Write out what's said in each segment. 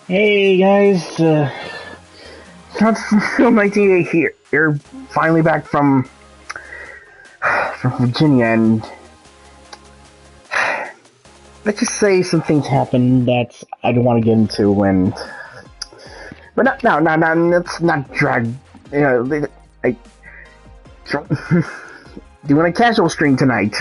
Hey guys, Film 1988 here. You're finally back from Virginia, and let's just say some things happened that I don't want to get into, but let's not drag. You know, I doing a casual stream tonight.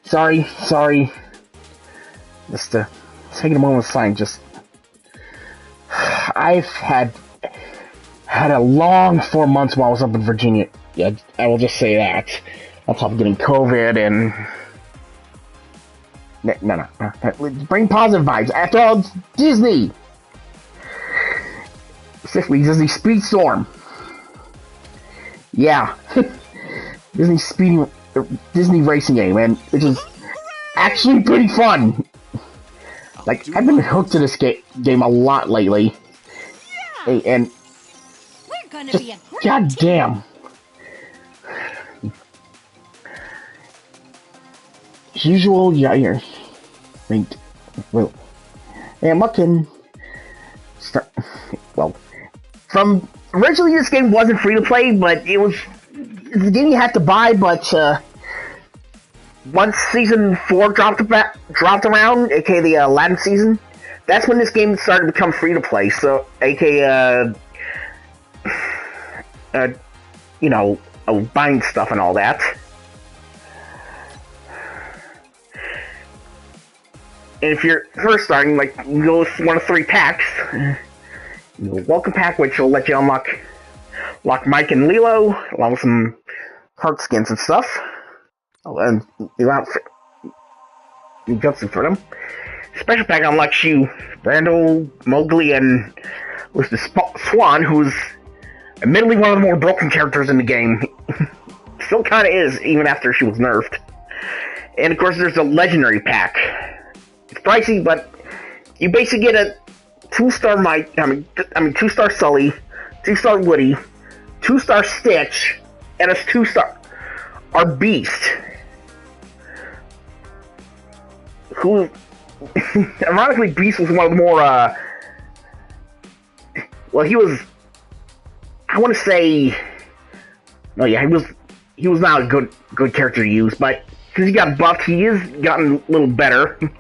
Sorry. Just taking a moment of silence. Just I've had a long 4 months while I was up in Virginia. Yeah, I will just say that. On top of getting COVID and no. Bring positive vibes. After all, it's Disney. Specifically, Disney Speedstorm. Yeah, Disney racing game, and which is actually pretty fun. Like, I've been hooked to this game a lot lately. Hey, and we're gonna just, be a great goddamn. As usual, yeah. Wait, well, and what can start? Well, from originally this game wasn't free to play, but it's a game you had to buy. But once season 4 dropped around, aka the Latin season, that's when this game started to become free to play. So, aka buying stuff and all that. And if you're first starting, like, you go with one of 3 packs. You go welcome pack, which will let you unlock Mike and Lilo, along with some heart skins and stuff. Oh, and new outfit, new jumpsuit for them. Special pack unlocks you Brando, Mowgli, and with the Swan, who's admittedly one of the more broken characters in the game. Still kind of is, even after she was nerfed. And of course, there's a legendary pack. It's pricey, but you basically get a 2-star Mike, 2-star Sully, 2-star Woody, 2-star Stitch, and a 2-star Beast. Who, ironically, Beast was one of the more, he was, I want to say, he was not a good character to use, but since he got buffed, he has gotten a little better. And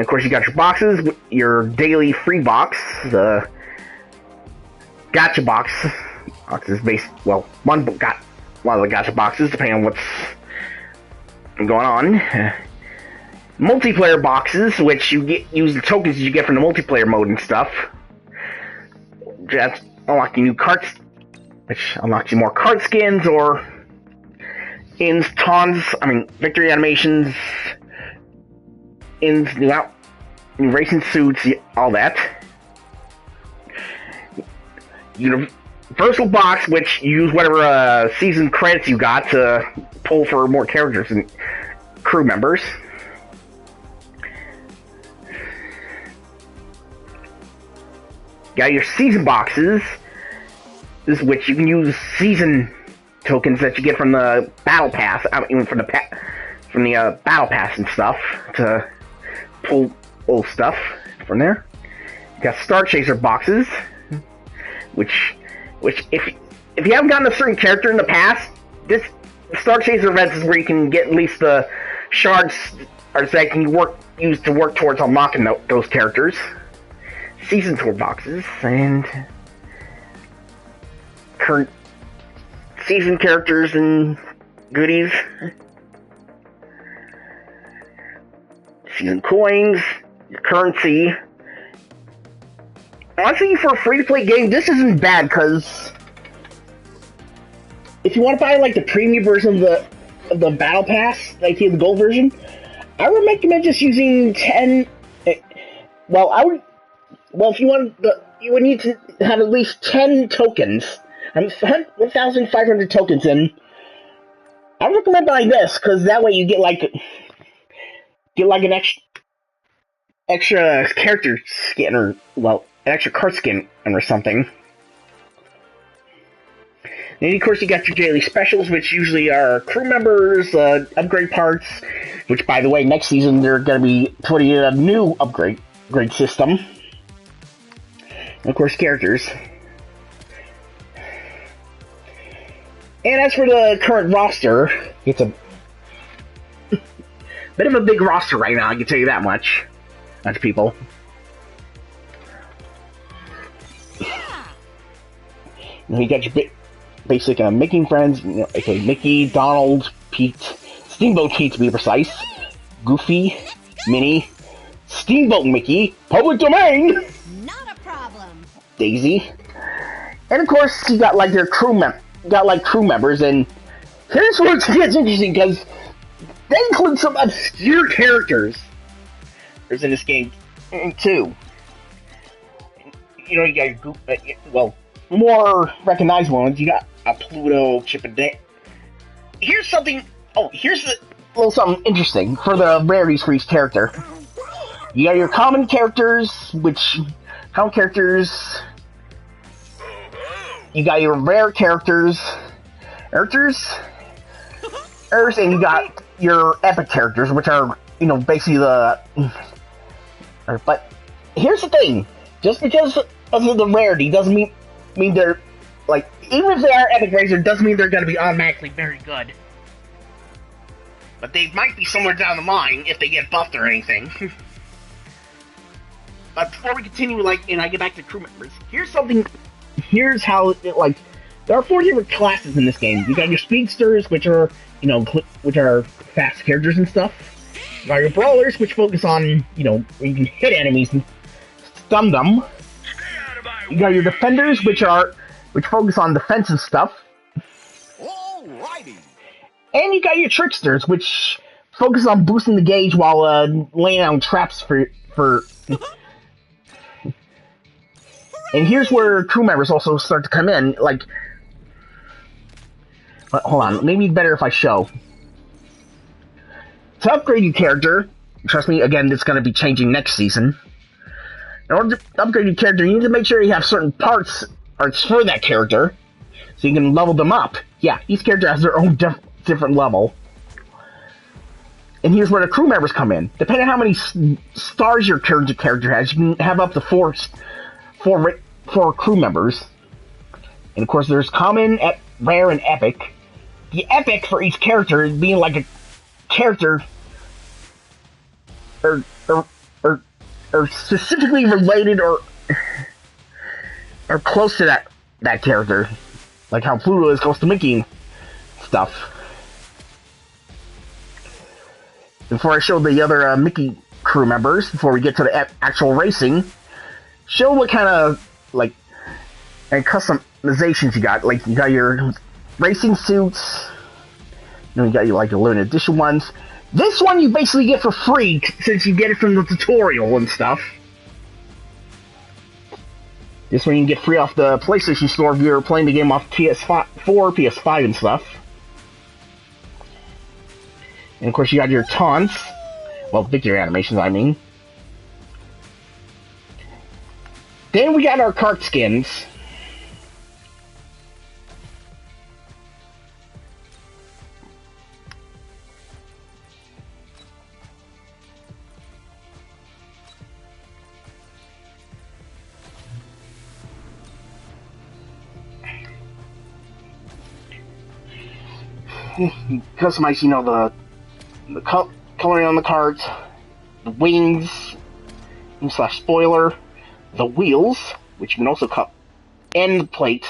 of course, you got your boxes, your daily free box, the gacha box. Boxes based, well, one got a lot of the gacha boxes, depending on what's going on. Multiplayer boxes, which you use the tokens you get from the multiplayer mode and stuff. That's unlocking new cards, which unlocks you more card skins or victory animations. New racing suits, all that. Universal box, which you use whatever season credits you got to pull for more characters and crew members. Got your season boxes, which you can use season tokens that you get from the battle pass. From the battle pass and stuff to pull old stuff from there. You got Star Chaser boxes, which if you haven't gotten a certain character in the past, this Star Chaser event is where you can get at least the shards or that can use to work towards unlocking those characters. Season tour boxes and current season characters and goodies. Season coins, your currency. Honestly, for a free-to-play game, this isn't bad, because if you want to buy, like, the premium version of the Battle Pass, like the gold version, I would recommend just using 10. Well, I would. Well, if you want you would need to have at least 10 tokens. 1,500 tokens, and I would recommend buying this because that way you get like an extra character skin, or well, an extra card skin or something. And of course, you got your daily specials, which usually are crew members, upgrade parts. Which, by the way, next season they're going to be putting in a new upgrade system. And of course, characters. And as for the current roster, it's a bit of a big roster right now, I can tell you that much. Bunch of people. And you got your basic making friends, okay, Mickey, Donald, Pete, Steamboat Pete to be precise, Goofy, Minnie, Steamboat Mickey, public domain! Not a problem. Daisy. And of course, you got like their crew members, and here's where it gets interesting, because they include some obscure characters. There's in this game, too. You got well, more recognizable ones. You got a Pluto, Chip and Dale. Here's something. Oh, here's a little something interesting for the rarities for each character. You got your common characters, you got your rare characters, and you got your epic characters, which are, basically the. But here's the thing: just because of the rarity doesn't mean they're like, even if they are epic racer, doesn't mean they're going to be automatically very good. But they might be somewhere down the line if they get buffed or anything. But before we continue, and I get back to crew members, here's how there are 4 different classes in this game. You got your speedsters, which are, which are fast characters and stuff. You got your brawlers, which focus on, where you can hit enemies and stun them. You got your defenders, which focus on defensive stuff. Alrighty. And you got your tricksters, which focus on boosting the gauge while laying down traps for. And here's where crew members also start to come in. Hold on, maybe it's better if I show. To upgrade your character, trust me, again, it's going to be changing next season. In order to upgrade your character, you need to make sure you have certain parts for that character, so you can level them up. Yeah, each character has their own different level. And here's where the crew members come in. Depending on how many stars your character has, you can have up to four crew members. And of course, there's common, rare, and epic. The epic for each character is being like a character or specifically related or close to that character, like how Pluto is close to Mickey and stuff. Before I show the other Mickey crew members, before we get to the actual racing, show what kind of and customizations you got. Like, you got your racing suits, you got your limited edition ones. This one you basically get for free, since you get it from the tutorial and stuff. This one you can get free off the PlayStation Store if you're playing the game off PS4, PS5 and stuff. And of course you got your taunts. Well, victory animations, I mean. Then we got our cart skins. Customize, the coloring on the cards, the wings, / spoiler, the wheels, which you can also cut, and the plate.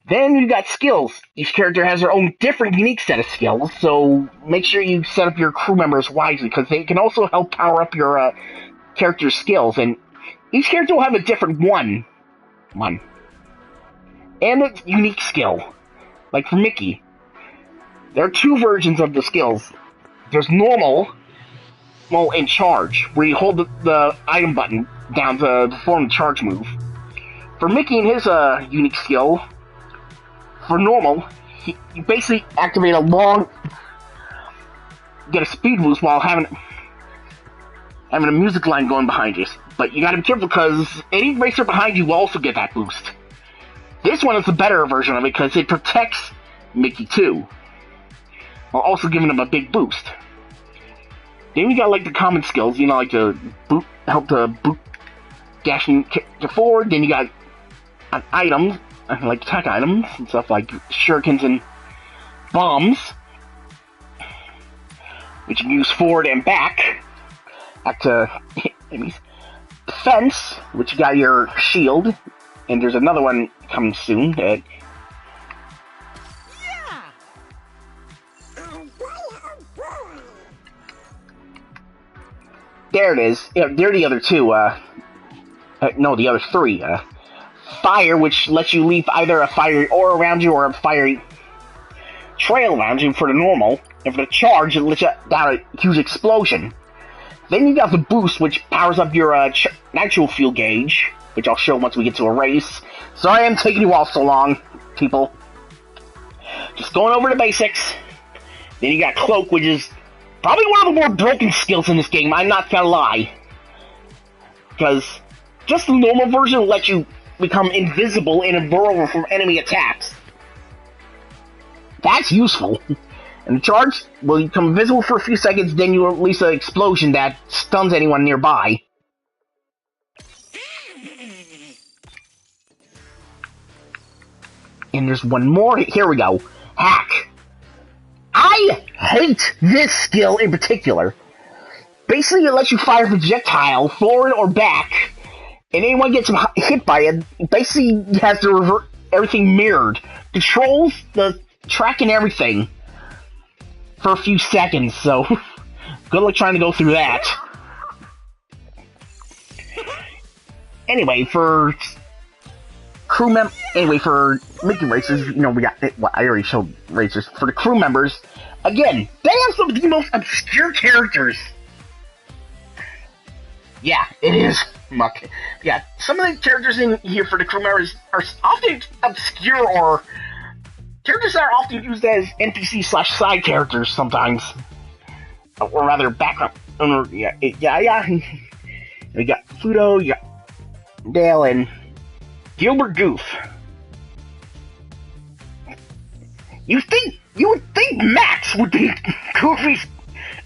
Then you got skills. Each character has their own different, unique set of skills, so make sure you set up your crew members wisely, because they can also help power up your character's skills, and each character will have a different one. And a unique skill. Like for Mickey. There are two versions of the skills. There's normal, well, and charge, where you hold the item button down to perform the charge move. For Mickey and his unique skill, for normal, you basically activate a long, get a speed boost while having a music line going behind you. But you gotta be careful because any racer behind you will also get that boost. This one is the better version of it because it protects Mickey too, while also giving him a big boost. Then you got like the common skills, you know, like the boot, help to boot, dashing to forward. Then you got items, like attack items and stuff like shurikens and bombs, which you can use forward and back to enemies. Defense, which you got your shield, and there's another one coming soon. There it is. Yeah, they're the other two. No, the other three. Fire, which lets you leave either a fire aura around you or a fiery trail around you for the normal. And for the charge, it lets you down a huge explosion. Then you got the boost, which powers up your nitro fuel gauge, which I'll show once we get to a race. Sorry I'm taking you all so long, people. Just going over the basics. Then you got Cloak, which is probably one of the more broken skills in this game, I'm not gonna lie. Because just the normal version lets you become invisible and invulnerable from enemy attacks. That's useful. And the charge will become invisible for a few seconds, then you release an explosion that stuns anyone nearby. And there's one more. Here we go. Hack. I hate this skill in particular. Basically, it lets you fire a projectile forward or back, and anyone gets hit by it, basically has to revert everything mirrored. Controls the track and everything for a few seconds, so good luck trying to go through that. Anyway, for Mickey racers, you know, we got, well, I already showed racers. For the crew members, again, they have some of the most obscure characters. Yeah, it is. Yeah, some of the characters in here for the crew members are often obscure or characters that are often used as NPC/side characters sometimes. Or rather, background. Yeah. We got Pluto, you got Dale, and Gilbert Goof. You would think Max would be Goofy's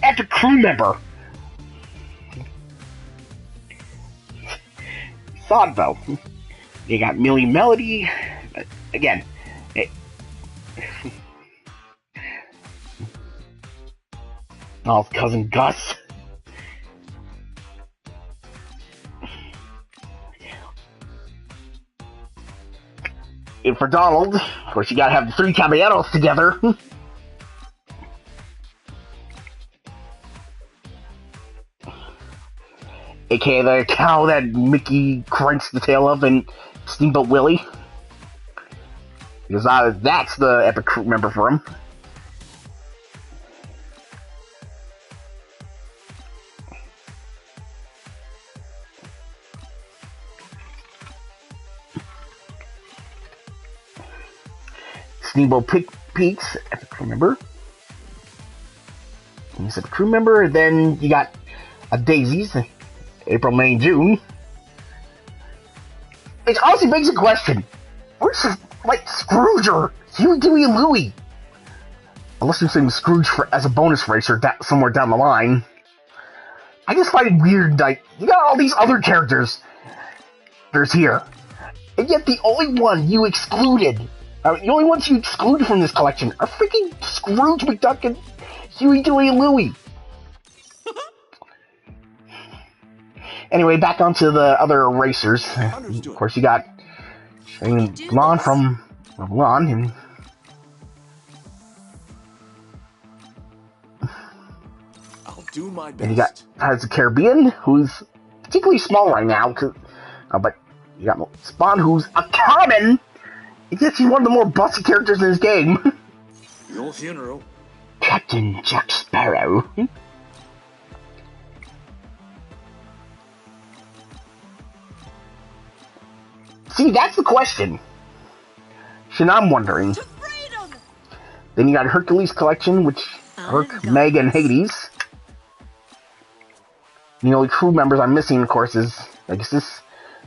epic crew member. Thought though. You got Millie Melody. Again. Oh, cousin Gus. And for Donald, of course, you gotta have the three caballeros together. AKA the cow that Mickey cranks the tail of in Steamboat Willie. Because that's the epic crew member for him. Steamboat Peaks, epic crew member. He's a crew member. Then you got Daisy's, April, May, June. It honestly begs a question. Where's like Scrooge or Huey, Dewey, and Louie? Unless you're saying Scrooge as a bonus racer somewhere down the line. I just find it weird, like, you got all these other characters there's here. And yet the only one you excluded, the only ones you excluded from this collection are freaking Scrooge McDuck and Huey, Dewey, and Louie. Anyway, back onto the other racers. Understood. Of course, you got Lon from Lon, and I'll do my best. And you got Pirates of the Caribbean, who's particularly small right now, but you got Spawn, who's a common. He's one of the more busted characters in this game. Your funeral. Captain Jack Sparrow. See, that's the question. And I'm wondering. To freedom! Then you got Hercules Collection, which Herc, Meg, and Hades. The only crew members I'm missing, of course, is Pegasus,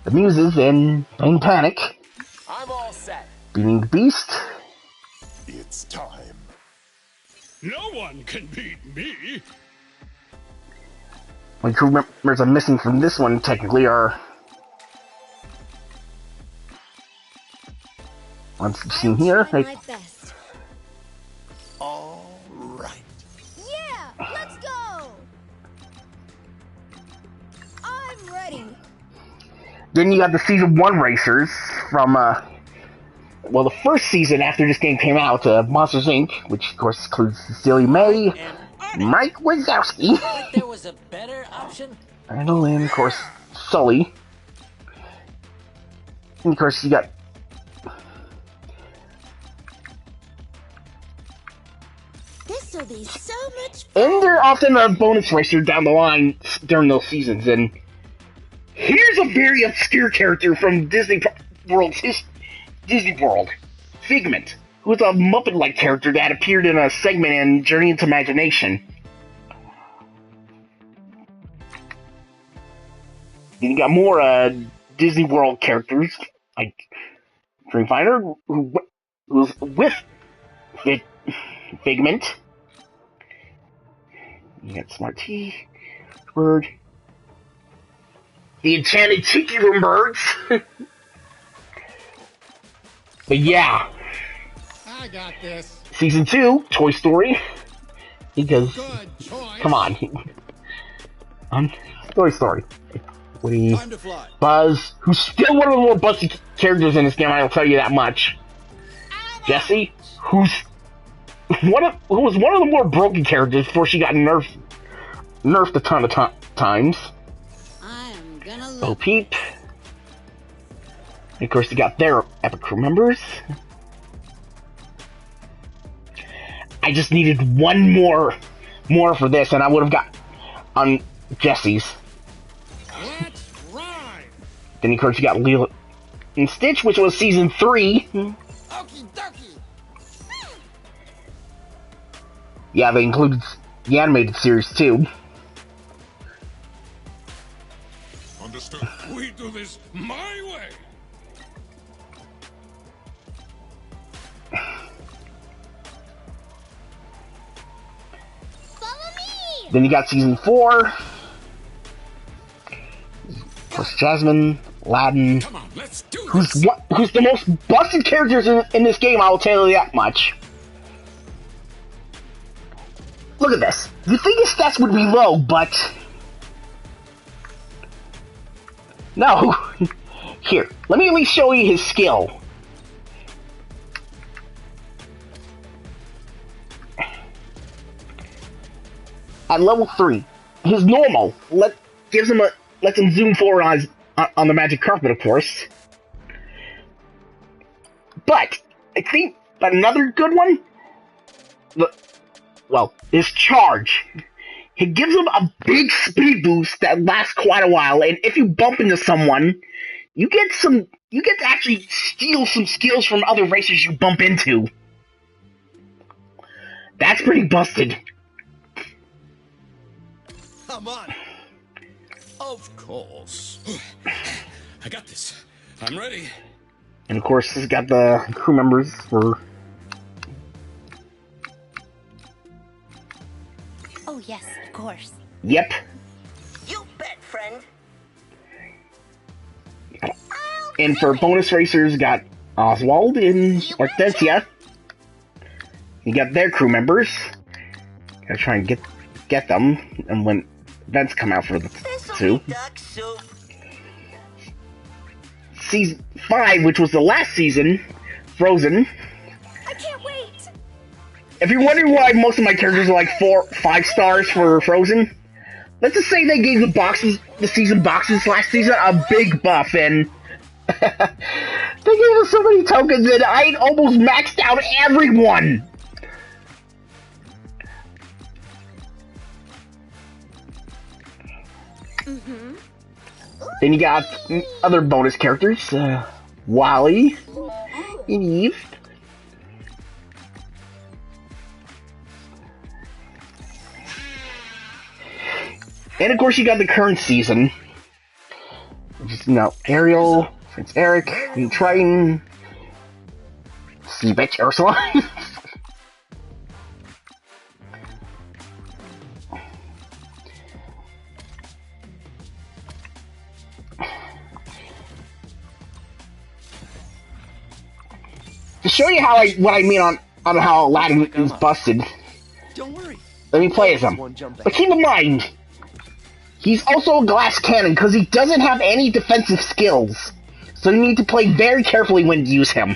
the Muses, and Panic. I'm all set. Beating the Beast. It's time. No one can beat me. The crew members I'm missing from this one, technically, are... Once you've seen here, my best. All right. Yeah, let's go. I'm ready. Then you got the Season 1 racers from, well, the first season after this game came out, Monsters, Inc., which, of course, includes Cecilia May, Mike Wazowski, Like there was a better option? and, of course, Sully. And, of course, you got... This'll be so much fun. And they're often a bonus racer down the line during those seasons, and here's a very obscure character from Disney World, Figment, who's a Muppet-like character that appeared in a segment in Journey into Imagination. Then you got more Disney World characters, like Dreamfinder, who's with Figment. You got Smart T, Bird, the Enchanted Tiki Room Birds. But yeah, I got this. Season 2, Toy Story, because, Good choice. come on, Toy Story. Woody, Time to fly. Buzz, who's still one of the more busted characters in this game, I'll tell you that much. Jessie, who was one of the more broken characters before she got nerfed a ton of times. I'm gonna Bo love Peep. And of course, you got their epic crew members. I just needed one more for this, and I would have got on Jessie's. Let's ride. Then of course you got Lilo and Stitch, which was season 3. Okie dokie. Yeah, they included the animated series too. Understood. We do this my way. Follow me. Then you got season 4. Of course, Jasmine, Aladdin, Come on, let's do who's this. who's the most busted characters in this game, I will tell you that much. Look at this. You think his stats would be low, but... No. Here, let me at least show you his skill. At level 3, his normal lets him zoom forward on the magic carpet, of course. But I think another good one, is charge. It gives him a big speed boost that lasts quite a while, and if you bump into someone, you get to actually steal some skills from other racers you bump into. That's pretty busted. Come on. Of course. I got this. I'm ready. And of course, it's got the crew members for... Oh yes, of course. Yep. You bet, friend. And for bonus racers, got Oswald and Hortensia. You got their crew members. Gotta try and get them, and when events come out for the two. Duck soup. Season 5, which was the last season, Frozen. I can't wait. If you're wondering why most of my characters are like 5 stars for Frozen, let's just say they gave the season boxes last season a big buff, and they gave us so many tokens that I almost maxed out everyone. Then you got other bonus characters, Wally and Eve. And of course you got the current season. Which is, Ariel, Prince Eric, New Triton, Sea Bitch Ursula. To show you what I mean on how Aladdin is busted, Don't worry. let me play as him. But keep in mind, he's also a glass cannon because he doesn't have any defensive skills. So you need to play very carefully when you use him.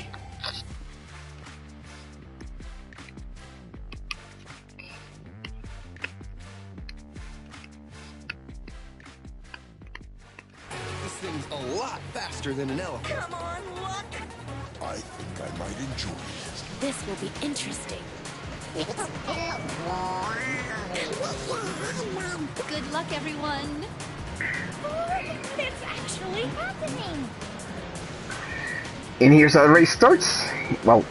This thing's a lot faster than an elephant. Come on, Luck. I think I might enjoy it. This will be interesting. Good luck, everyone. It's actually happening. And here's how the race starts. Well,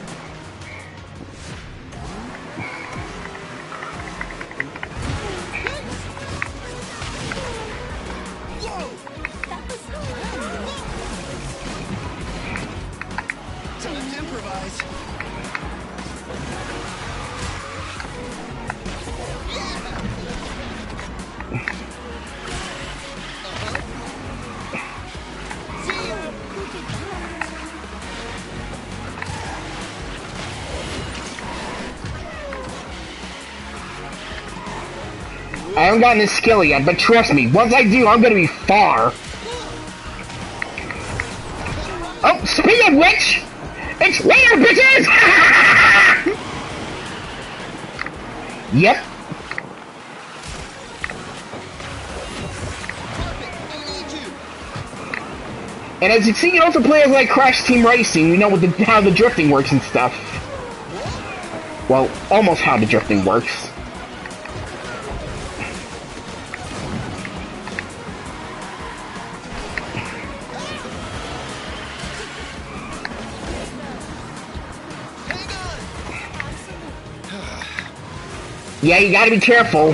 That was Time to improvise. I haven't gotten his skill yet, but trust me, once I do, I'm gonna be far. Oh, speaking of which, it's later, bitches! Yep. And as you see, you also play as like Crash Team Racing, you know how the drifting works and stuff. Well, almost how the drifting works. Yeah, you gotta be careful.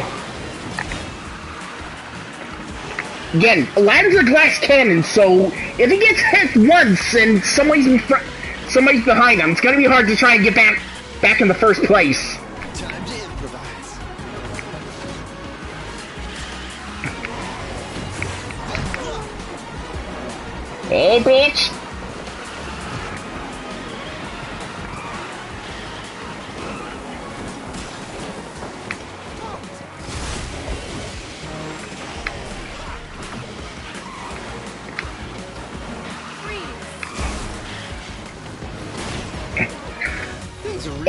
Again, Aladdin's a glass cannon, so if he gets hit once and somebody's behind him, it's gonna be hard to try and get back in the first place. Time to improvise. Hey, bitch!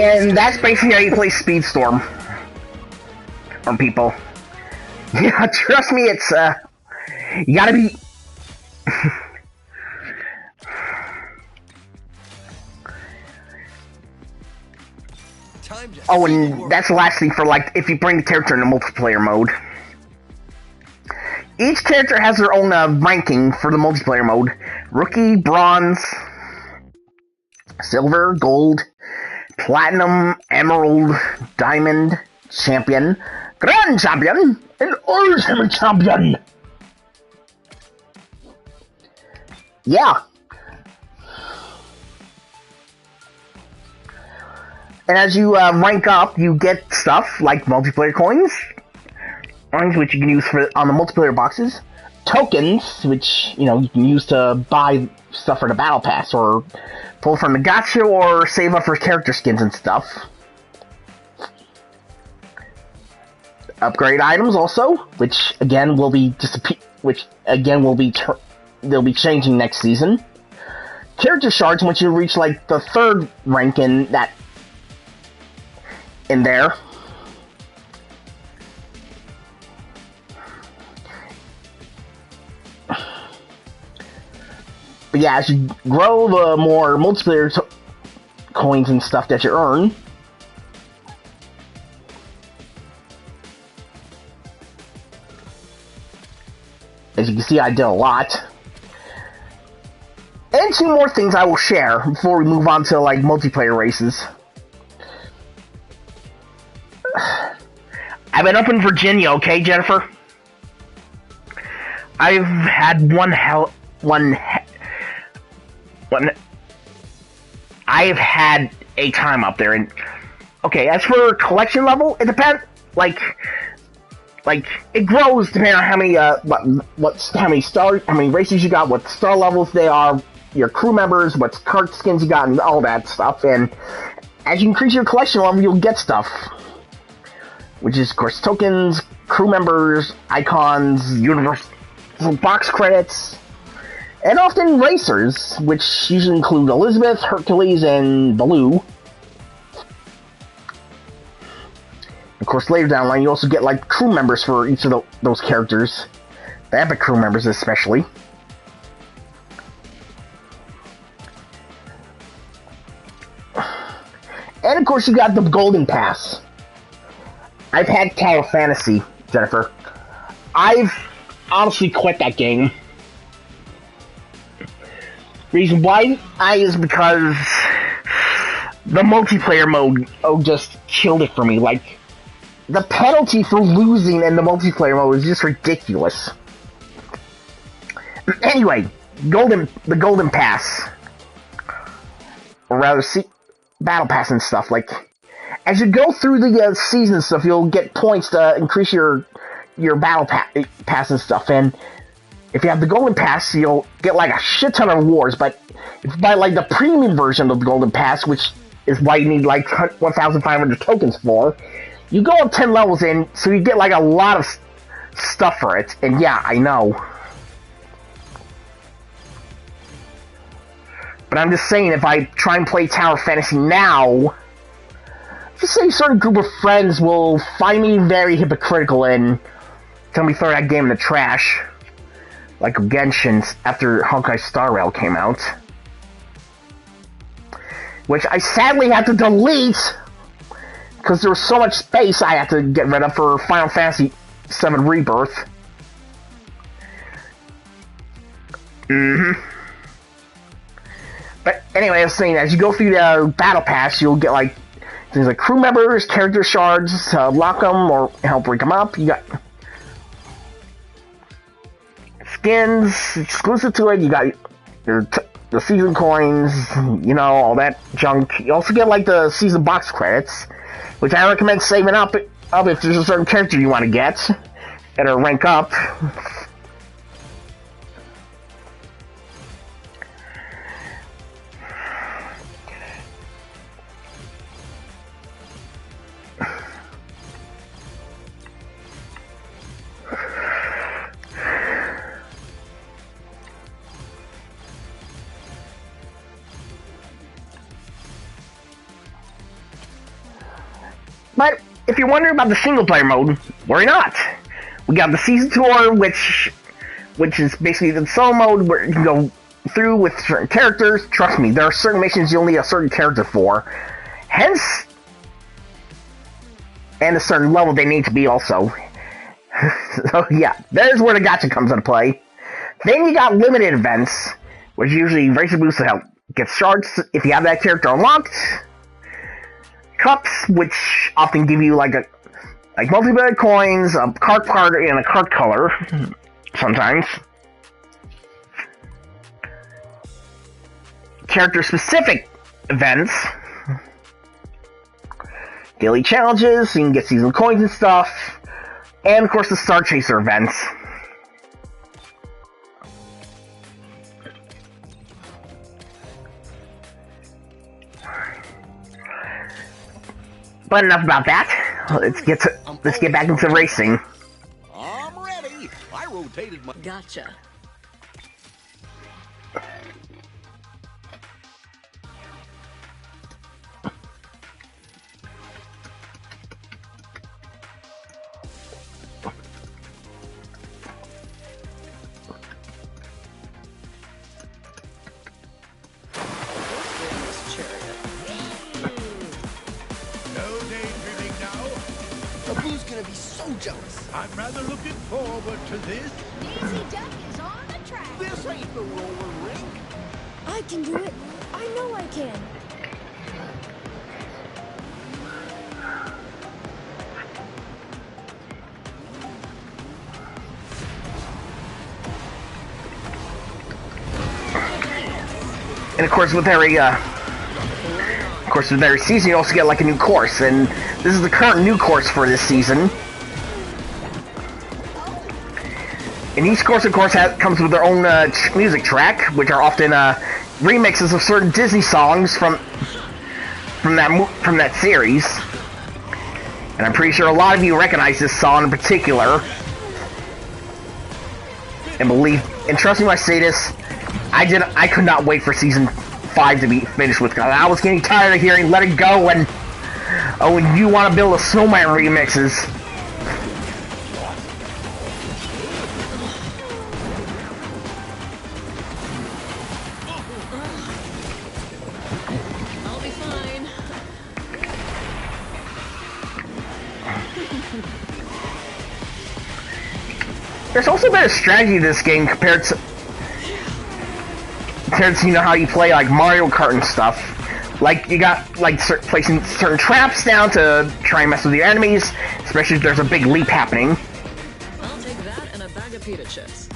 And that's basically how you play Speedstorm on people. Yeah, trust me, it's you gotta be. Oh, and that's the last thing for like if you bring the character into multiplayer mode. Each character has their own ranking for the multiplayer mode: rookie, bronze, silver, gold, platinum, emerald, diamond, champion, grand champion, and ultimate champion. Yeah. And as you rank up, you get stuff like multiplayer coins, which you can use on the multiplayer boxes, tokens, which you can use to buy stuff for the battle pass, or pull from the gacha, or save up for character skins and stuff. Upgrade items also, which again will be they'll be changing next season. Character shards, once you reach like the third rank in there. But yeah, as you grow, the more multiplayer coins and stuff that you earn. can see, I did a lot. And two more things I will share before we move on to, like, multiplayer races. I've been up in Virginia, okay, Jennifer? I've had I've had a time up there, and okay, as for collection level, it depends. Like it grows depending on how many how many races you got, what star levels they are, your crew members, what card skins you got, and all that stuff. And as you increase your collection level, you'll get stuff, which is, of course, tokens, crew members, icons, universal box credits, and often racers, which usually include Elizabeth, Hercules, and Baloo. Of course, later down the line, you also get, like, crew members for each of those characters. The epic crew members, especially. And, of course, you got the Golden Pass. I've had Tower Fantasy, Jennifer. I've honestly quit that game. Reason why is because the multiplayer mode just killed it for me. Like, the penalty for losing in the multiplayer mode is just ridiculous. Anyway, the Golden Pass, or rather, Battle Pass and stuff. Like, as you go through the season stuff, you'll get points to increase your Battle Pass and stuff. And if you have the Golden Pass, you'll get like a shit ton of rewards. But if you buy like the premium version of the Golden Pass, which is why you need like 1,500 tokens for, you go up 10 levels in, so you get like a lot of stuff for it. And yeah, I know. But I'm just saying, if I try and play Tower Fantasy now, just say a certain group of friends will find me very hypocritical and tell me throw that game in the trash. Like Genshin after Honkai Star Rail came out. Which I sadly had to delete because there was so much space I had to get rid of for Final Fantasy VII Rebirth. But anyway, I was saying, as you go through the Battle Pass, you'll get like things like crew members, character shards to lock them or help break them up. You got skins exclusive to it. You got the season coins, you know, all that junk. You also get like the season box credits, which I recommend saving up if there's a certain character you want to get or rank up. But if you're wondering about the single player mode, worry not. We got the season tour, which is basically the solo mode where you can go through with certain characters. Trust me, there are certain missions you'll need a certain character for. Hence, and a certain level they need to be also. So yeah, there's where the gacha comes into play. Then you got limited events, which usually race boosts to help get shards if you have that character unlocked. Cups, which often give you like multiplayer coins, a card and a card color, sometimes. Character-specific events. Daily challenges, so you can get season coins and stuff. And, of course, the Star Chaser events. But enough about that. Let's get back into racing. I'm ready. I rotated my... Gotcha. Abu's gonna be so jealous. I'm rather looking forward to this. Daisy Duck is This ain't the roller rink. I can do it. I know I can. And of course, with every season, you also get like a new course, and this is the current new course for this season. And each course, of course, comes with their own music track, which are often remixes of certain Disney songs from that series. And I'm pretty sure a lot of you recognize this song in particular. And trust me when I say this, I could not wait for season 5 to be finished with. I was getting tired of hearing "Let It Go" and "Oh, and You Want to Build a Snowman" remixes. I'll be fine. There's also been a strategy to this game compared to how you play like Mario Kart and stuff. Like you got like placing certain traps down to try and mess with your enemies, especially if there's a big leap happening. I'll take that and a bag of pita chips.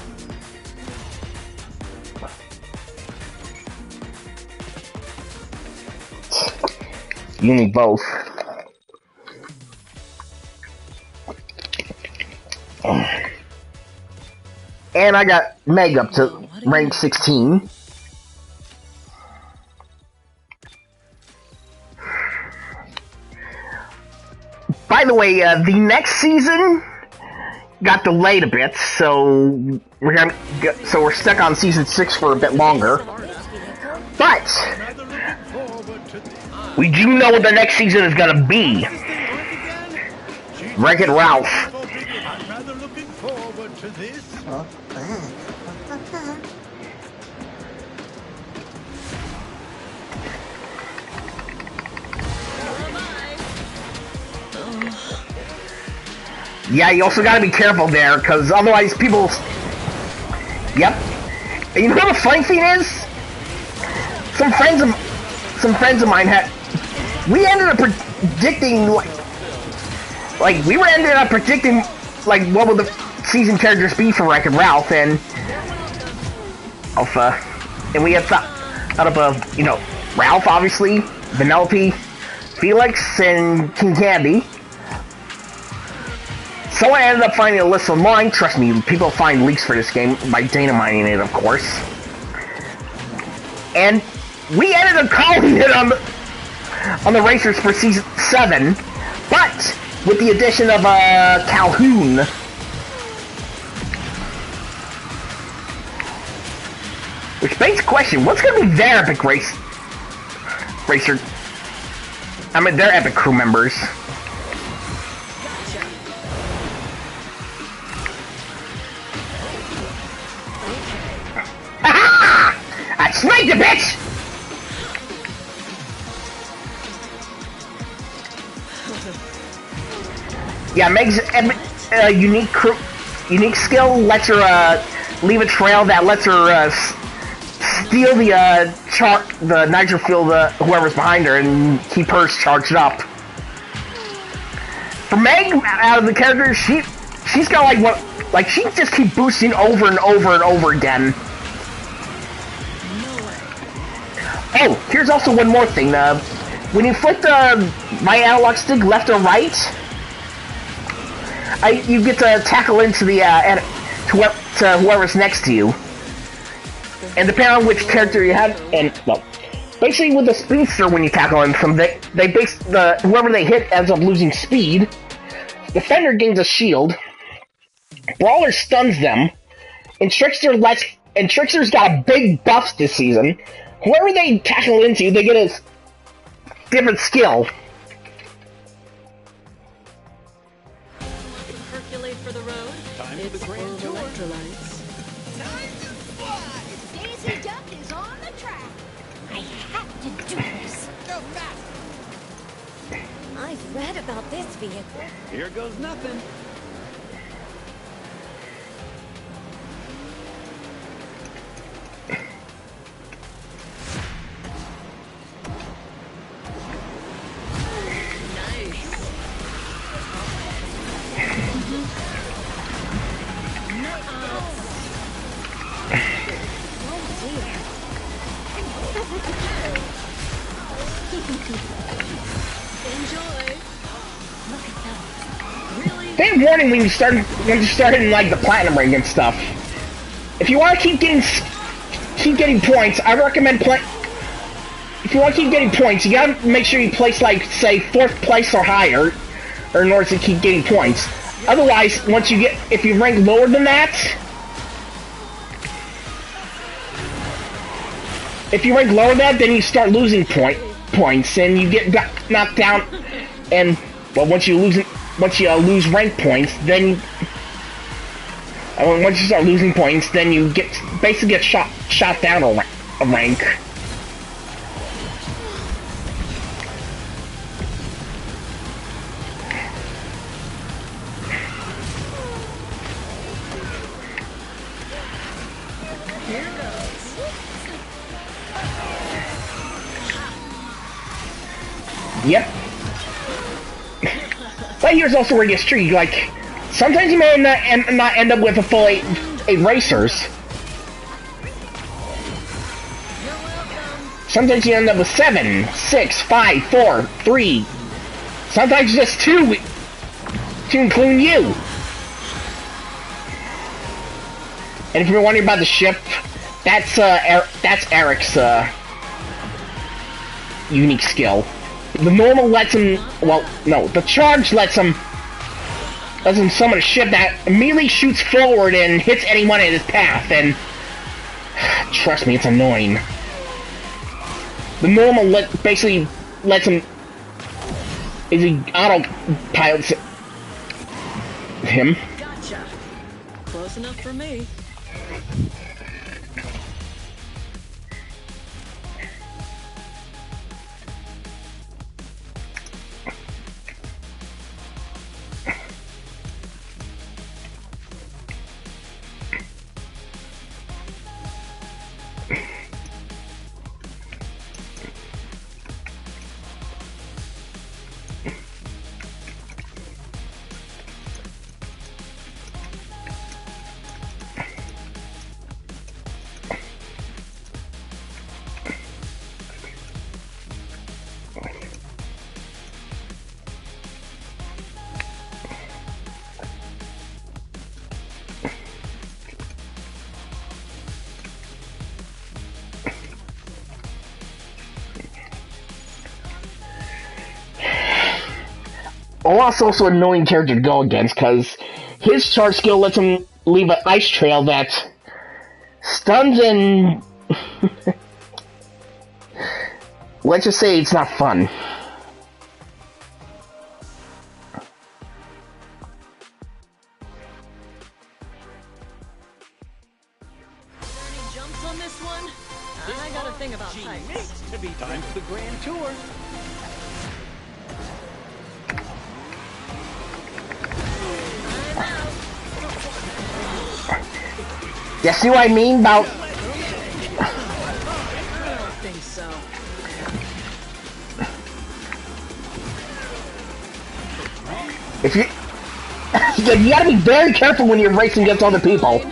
You need both. And I got Meg up to rank 16. By the way, the next season got delayed a bit, so we're stuck on season 6 for a bit longer. But we do know what the next season is gonna be. Wreck-It Ralph. I'm rather looking forward to this. Yeah, you also gotta be careful there, because otherwise people... Yep. And you know what the funny thing is? Some friends of mine had... We ended up predicting, we ended up predicting, what would the season characters be for Wreck-It Ralph, and... and we had thought of, Ralph, obviously, Vanellope, Felix, and King Candy. So I ended up finding a list online. Trust me, people find leaks for this game by dynamiting it, of course. And we ended up calling it on the racers for season 7, but with the addition of Calhoun. Which begs the question, what's going to be their epic racer? Their epic crew members. I sniped you, bitch! Yeah, Meg's unique skill lets her leave a trail that lets her steal the nitro fuel whoever's behind her and keep hers charged up. For Meg, out of the characters, she's got she just keep boosting over and over and over again. Oh, here's also one more thing. When you flip the right analog stick left or right, you get to tackle into the to whoever's next to you. And depending on which character you have, basically with the Speedster, when you tackle into them, whoever they hit ends up losing speed. Defender gains a shield. Brawler stuns them, and Trickster's got a big buff this season. Whoever they tackle into, they get a different skill. Percolate for the road. It's full of electrolytes. Time to fly! Daisy Duck is on the track. I have to do this. Go faster! I've read about this vehicle. Here goes nothing. fair warning when you start in like the platinum ring and stuff. If you want to keep getting points, I recommend if you want to keep getting points, you gotta make sure you place like say 4th place or higher, or in order to keep getting points. Otherwise, if you rank lower than that, then you start losing points, and you get knocked down. And well, once you lose rank points, then once you start losing points, then you basically get shot down a rank. Yep. But here's also where it gets tricky. Like, sometimes you may not end up with a full 8 racers. Sometimes you end up with 7, 6, 5, 4, 3. Sometimes just 2, to include you. And if you're wondering about the ship, that's Eric's unique skill. The normal lets him, well, no, the charge lets him summon a ship that immediately shoots forward and hits anyone in his path, and trust me, it's annoying. The normal basically lets him, he autopilots him. Gotcha. Close enough for me. Olaf's also an annoying character to go against, because his charge skill lets him leave an ice trail that stuns and... let's just say it's not fun. Any jumps on this one? I got a thing about heights. To be time for the grand tour. You see what I mean about... I don't think so. If you... you gotta be very careful when you're racing against other people.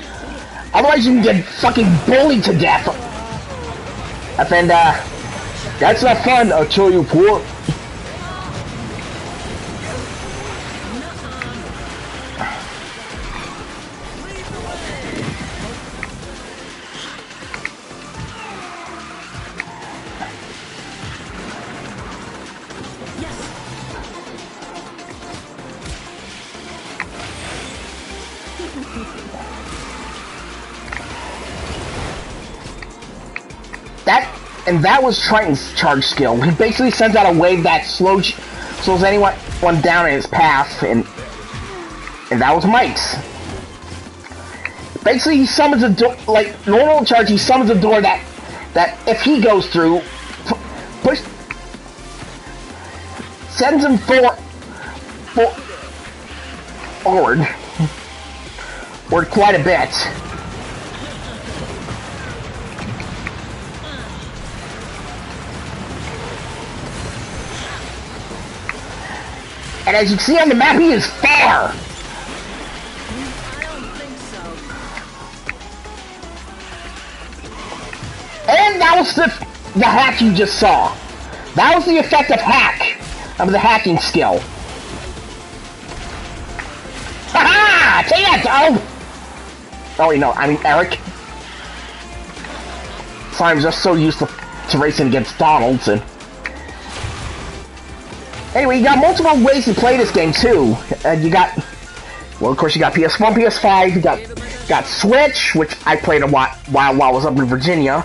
Otherwise you can get fucking bullied to death. And, that's not fun, I'll tell you what. That was Triton's charge skill. He basically sends out a wave that slows anyone down in his path, and that was Mike's. Basically, he summons a door, like normal charge. He summons a door that if he goes through, sends him forward quite a bit. And as you can see on the map, he is far! I don't think so. And that was the hack you just saw. That was the effect of the hacking skill. can't! Oh! Oh, wait, no, I mean Eric. Sorry, I'm just so used to racing against Donaldson. Anyway, you got multiple ways to play this game, too. You got... Well, of course, you got PS1, PS5, you got Switch, which I played a while I was up in Virginia.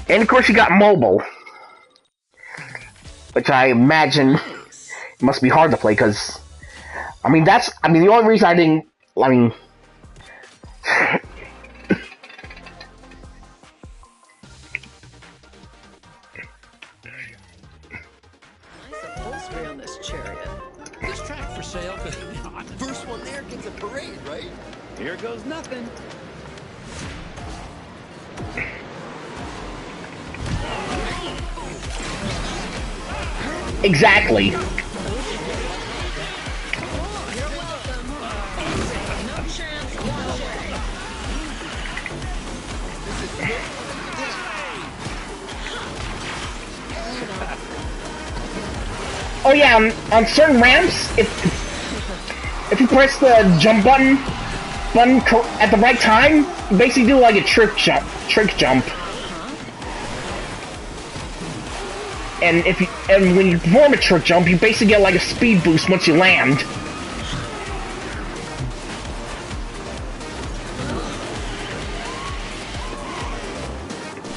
And, of course, you got mobile. Which I imagine must be hard to play, because... the only reason I didn't... Upholstery on this chariot. This track for sale. First one there gets a parade, right? Here goes nothing. Exactly. You're welcome. No chance. Watch it. Oh yeah, on certain ramps, if you press the jump button at the right time, you basically do like a trick jump. And when you perform a trick jump, you basically get like a speed boost once you land.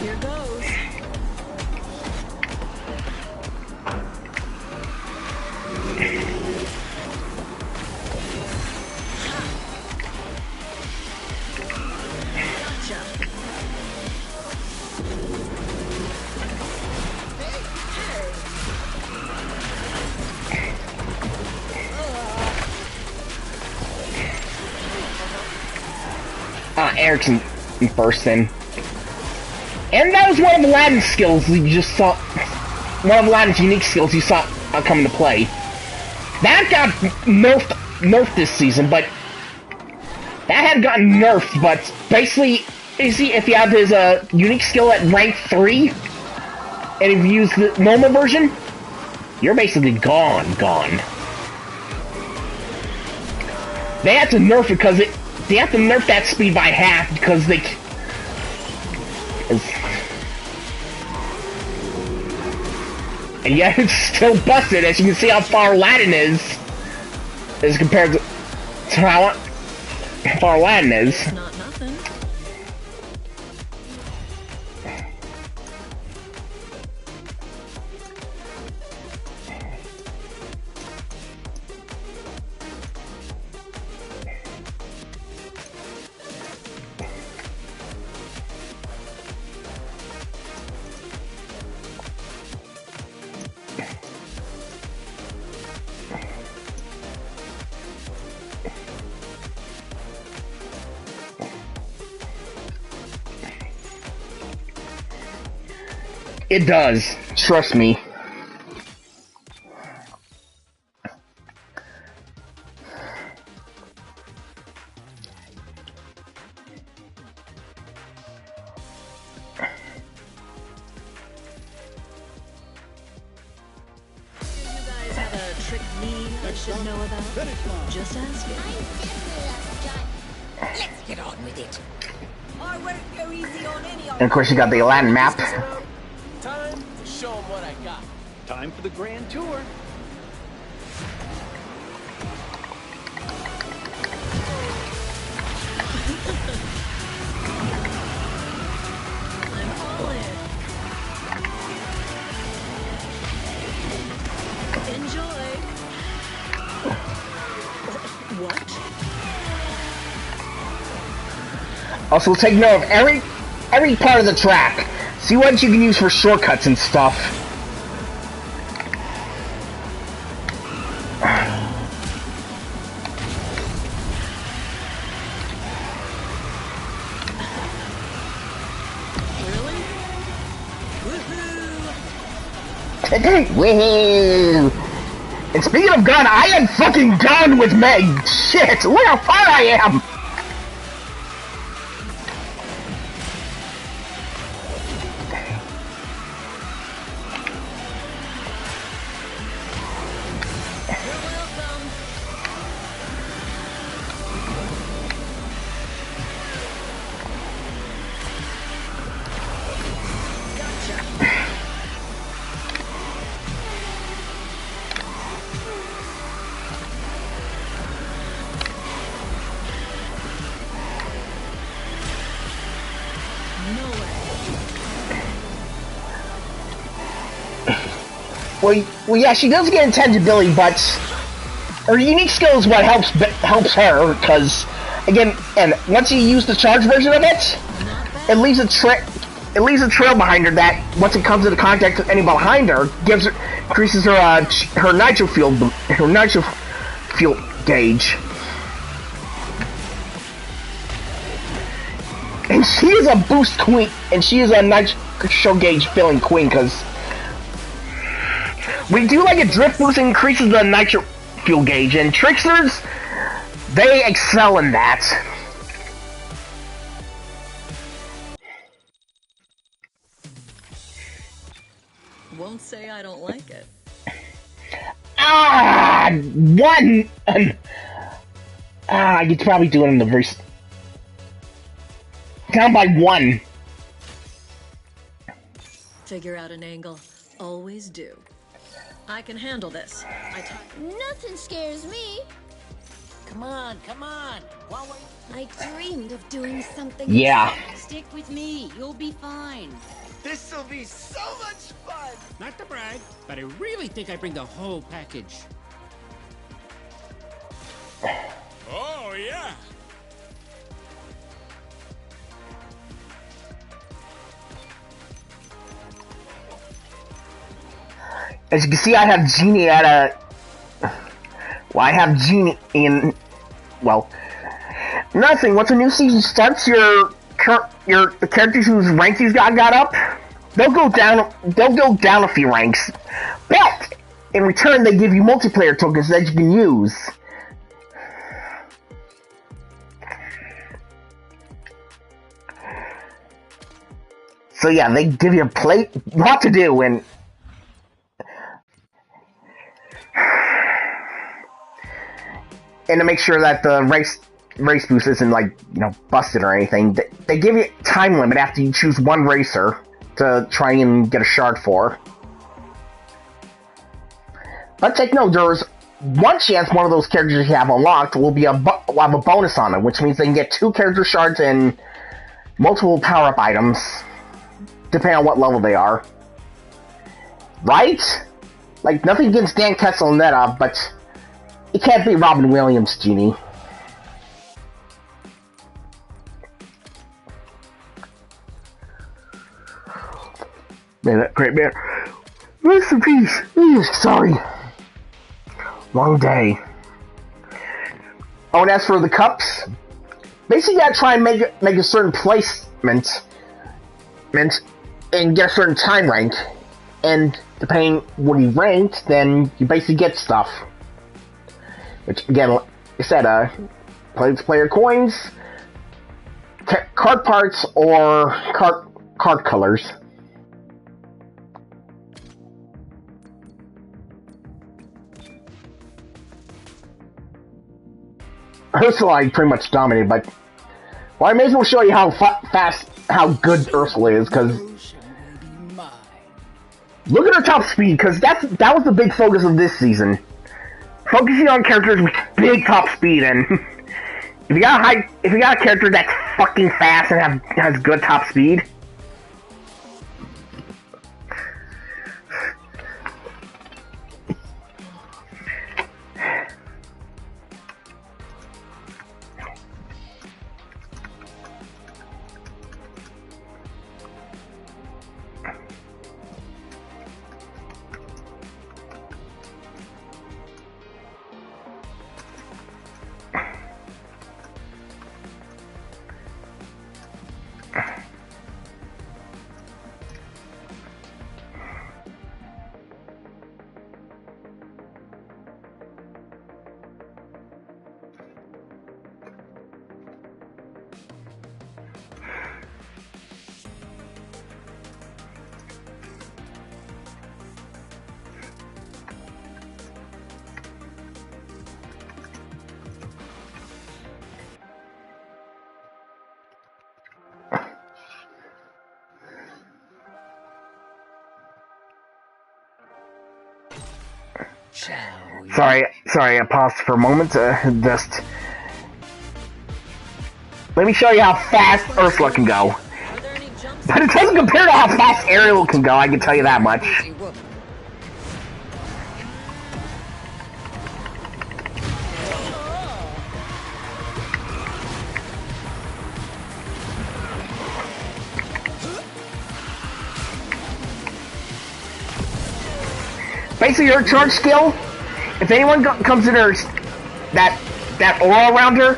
Here goes. Eric's in first then. And that was one of Aladdin's skills you just saw. One of Aladdin's unique skills you saw come into play. That got nerfed this season, but that had gotten nerfed, but basically, if you have his unique skill at rank 3, and if you use the normal version, you're basically gone. They had to nerf it because they have to nerf that speed by half because they... And yet it's still busted, as you can see how far Aladdin is compared to how far Aladdin is. It's not nothing. It does. Trust me. You guys have a trick me I should know about? Just asking. Let's get on with it. I won't go easy on any of And of course you got the Aladdin map. Time to show them what I got. Time for the grand tour. I'm all in. Enjoy. What? Also, take note of every part of the track. See what you can use for shortcuts and stuff. Really? Woohoo! Woohoo! And speaking of gun, I am fucking done with Meg. Shit, look how far I am. You're welcome. Well, yeah, she does get intangibility, but her unique skill is what helps her. Because again, and once you use the charge version of it, it leaves a trail behind her that once it comes into contact with anyone behind her, increases her nitro fuel gauge. And she is a boost queen, and she is a nitro gauge filling queen, because we do like a drift boost increases the nitro fuel gauge, and tricksters, they excel in that. Won't say I don't like it. One! I could probably do it in the verse. Down by one. Figure out an angle. Always do. I can handle this. Nothing scares me. Come on, come on. I dreamed of doing something. Yeah. Stick with me. You'll be fine. This'll be so much fun. Not to brag, but I really think I bring the whole package. Oh, yeah. As you can see, I have Genie at a... Well, I have Genie in... Well... Another thing, once a new season starts, the characters whose rank you got up, they'll go down a few ranks. But, in return, they give you multiplayer tokens that you can use. So yeah, they give you a lot to do, and to make sure that the race boost isn't, like, you know, busted or anything, they give you a time limit after you choose one racer to try and get a shard for. But take note, there's one chance one of those characters you have unlocked will have a bonus on it, which means they can get 2 character shards and multiple power-up items, depending on what level they are. Right? Like, nothing against Dan Castellaneta, but it can't be Robin Williams, Genie. Man, that great man. Rest in peace. Sorry. Long day. Oh, and as for the cups, basically you gotta try and make a certain placement and get a certain time rank. And depending what you ranked, then you basically get stuff. Which, again, like I said, player coins, card parts, or card colors. Ursula, I pretty much dominated, but... Well, I may as well show you how how good Ursula is, because... Look at her top speed, because that was the big focus of this season. Focusing on characters with big top speed, and... if you got a character that's fucking fast and has good top speed... Sorry, I paused for a moment to just... Let me show you how fast Ursula can go. But it doesn't compare to how fast Ariel can go, I can tell you that much. Basically, her charge skill, if anyone comes in her, that aura around her,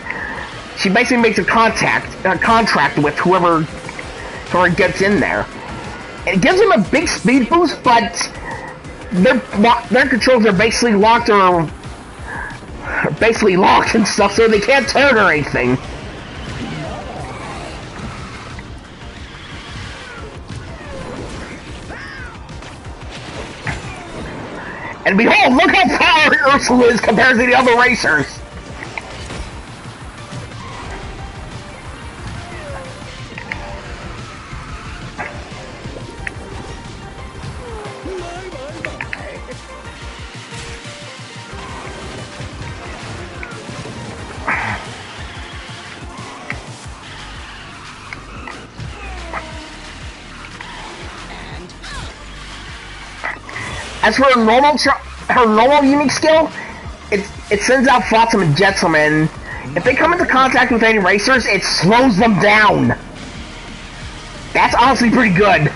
she basically makes a contract with whoever gets in there. It gives them a big speed boost, but their controls are basically locked and stuff, so they can't turn or anything. And behold, look how powerful Ursula is compared to the other racers! As for her normal unique skill, it sends out Flotsam and Jetsam, and if they come into contact with any racers, it slows them down. That's honestly pretty good.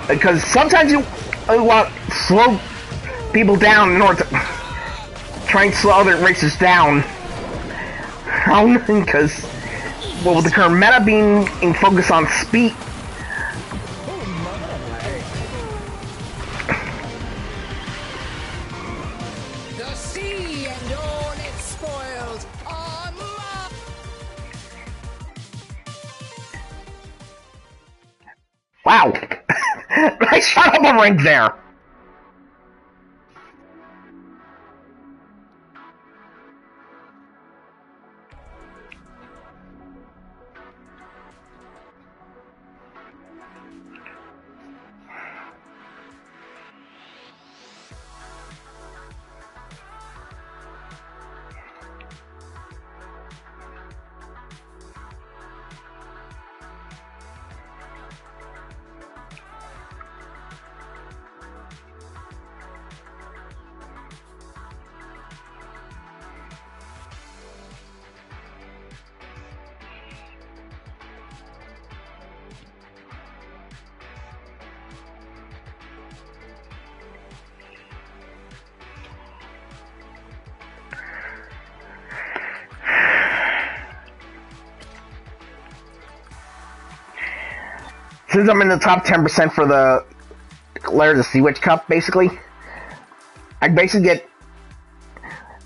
Because sometimes you want to slow people down in order to try and slow other racers down. Because, well, with the current meta being in focus on speed, wow! Nice shot on the ring there! Since I'm in the top 10% for the Lair of the Sea Witch Cup, basically, I basically get...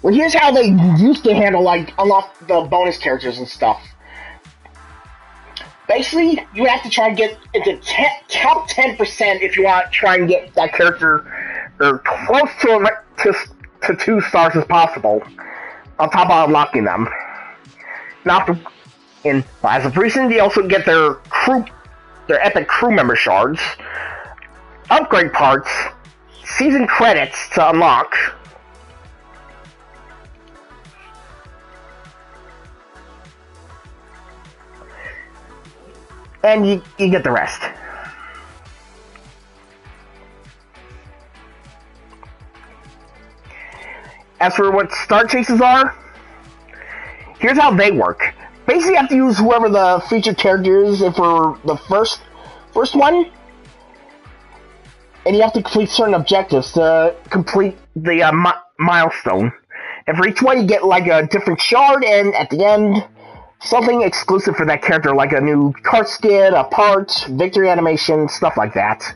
Well, here's how they used to handle, like, unlock the bonus characters and stuff. Basically, you have to try and get into top 10% if you want to try and get that character or close to 2 stars as possible, on top of unlocking them. Now, as of recent, they also get their epic crew member shards, upgrade parts, season credits to unlock, and you get the rest. As for what star chases are, here's how they work. Basically, you have to use whoever the featured character is for the first one, and you have to complete certain objectives to complete the milestone. And for each one, you get like a different shard, and at the end, something exclusive for that character, like a new card skin, a part, victory animation, stuff like that.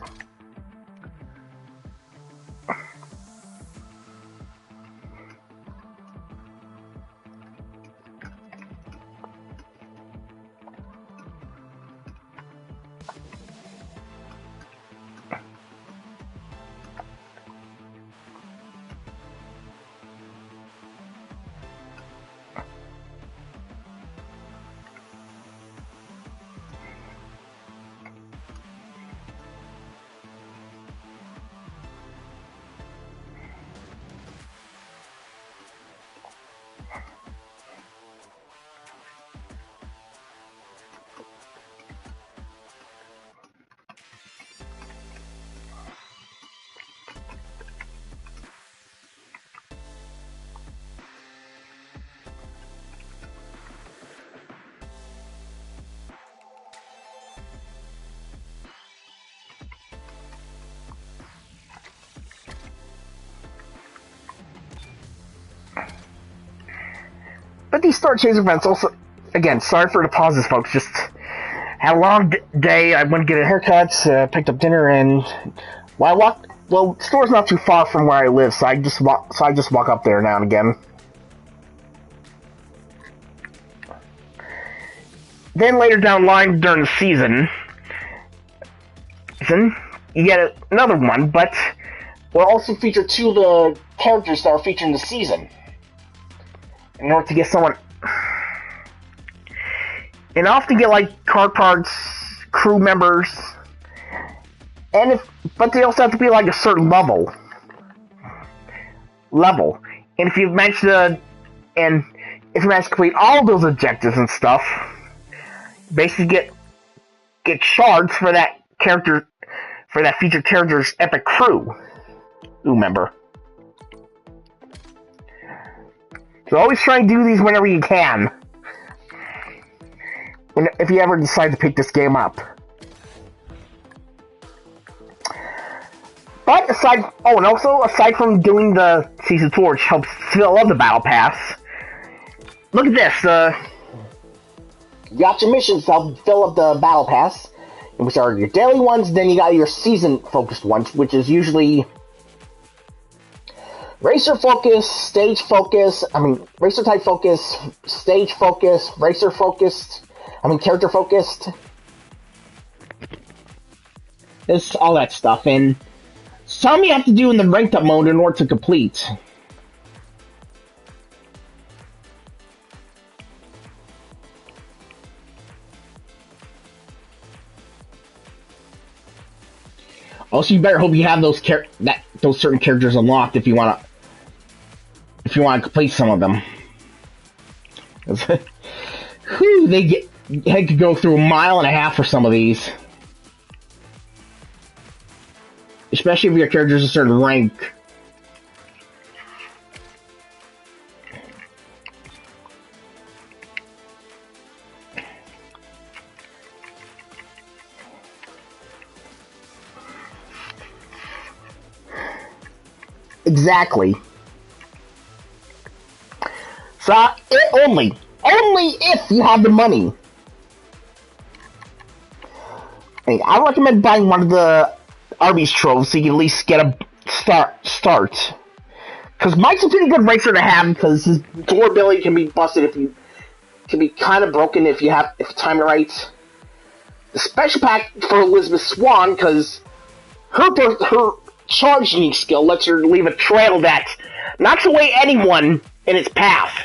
But these Star Chaser events also, again, sorry for the pauses, folks. Just had a long day. I went to get a haircut, picked up dinner, and I walked. Well, the store's not too far from where I live, so I just walk up there now and again. Then later down the line during the season, you get another one, but we'll also feature 2 of the characters that are featured in the season. In order to get someone... And I often get, like, car parts, crew members, but they also have to be, like, a certain level. And if you manage to complete all of those objectives and stuff, basically get shards for that character, for that featured character's epic crew member. So always try and do these whenever you can. If you ever decide to pick this game up. But aside from doing the Season 4, which helps fill up the Battle Pass, look at this, you got your missions to help fill up the Battle Pass, which are your daily ones, then you got your season-focused ones, which is usually racer focus, stage focus, racer type focus, stage focus, racer focused, character focused. It's all that stuff, and some you have to do in the ranked up mode in order to complete. Also, you better hope you have those certain characters unlocked if you want to complete some of them. Whew, they could go through 1.5 miles for some of these, especially if your character's a certain rank. Exactly. So, only if you have the money. I recommend buying one of the Arby's troves so you can at least get a start. Because Mike's a pretty good racer to have, because his durability can be busted can be kind of broken if you time it right. The special pack for Elizabeth Swan, because her charge unique skill lets her leave a trail that knocks away anyone in its path.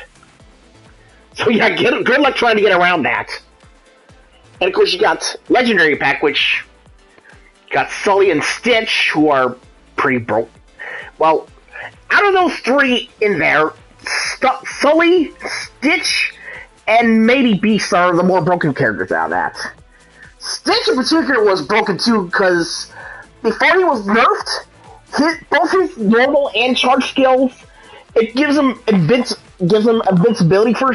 So yeah, good luck trying to get around that. And of course you got Legendary Pack, which got Sully and Stitch, who are pretty broke. Well, out of those 3 in there, Sully, Stitch, and maybe Beast are the more broken characters out of that. Stitch in particular was broken too, because before he was nerfed, both his normal and charge skills, it gives him invincibility for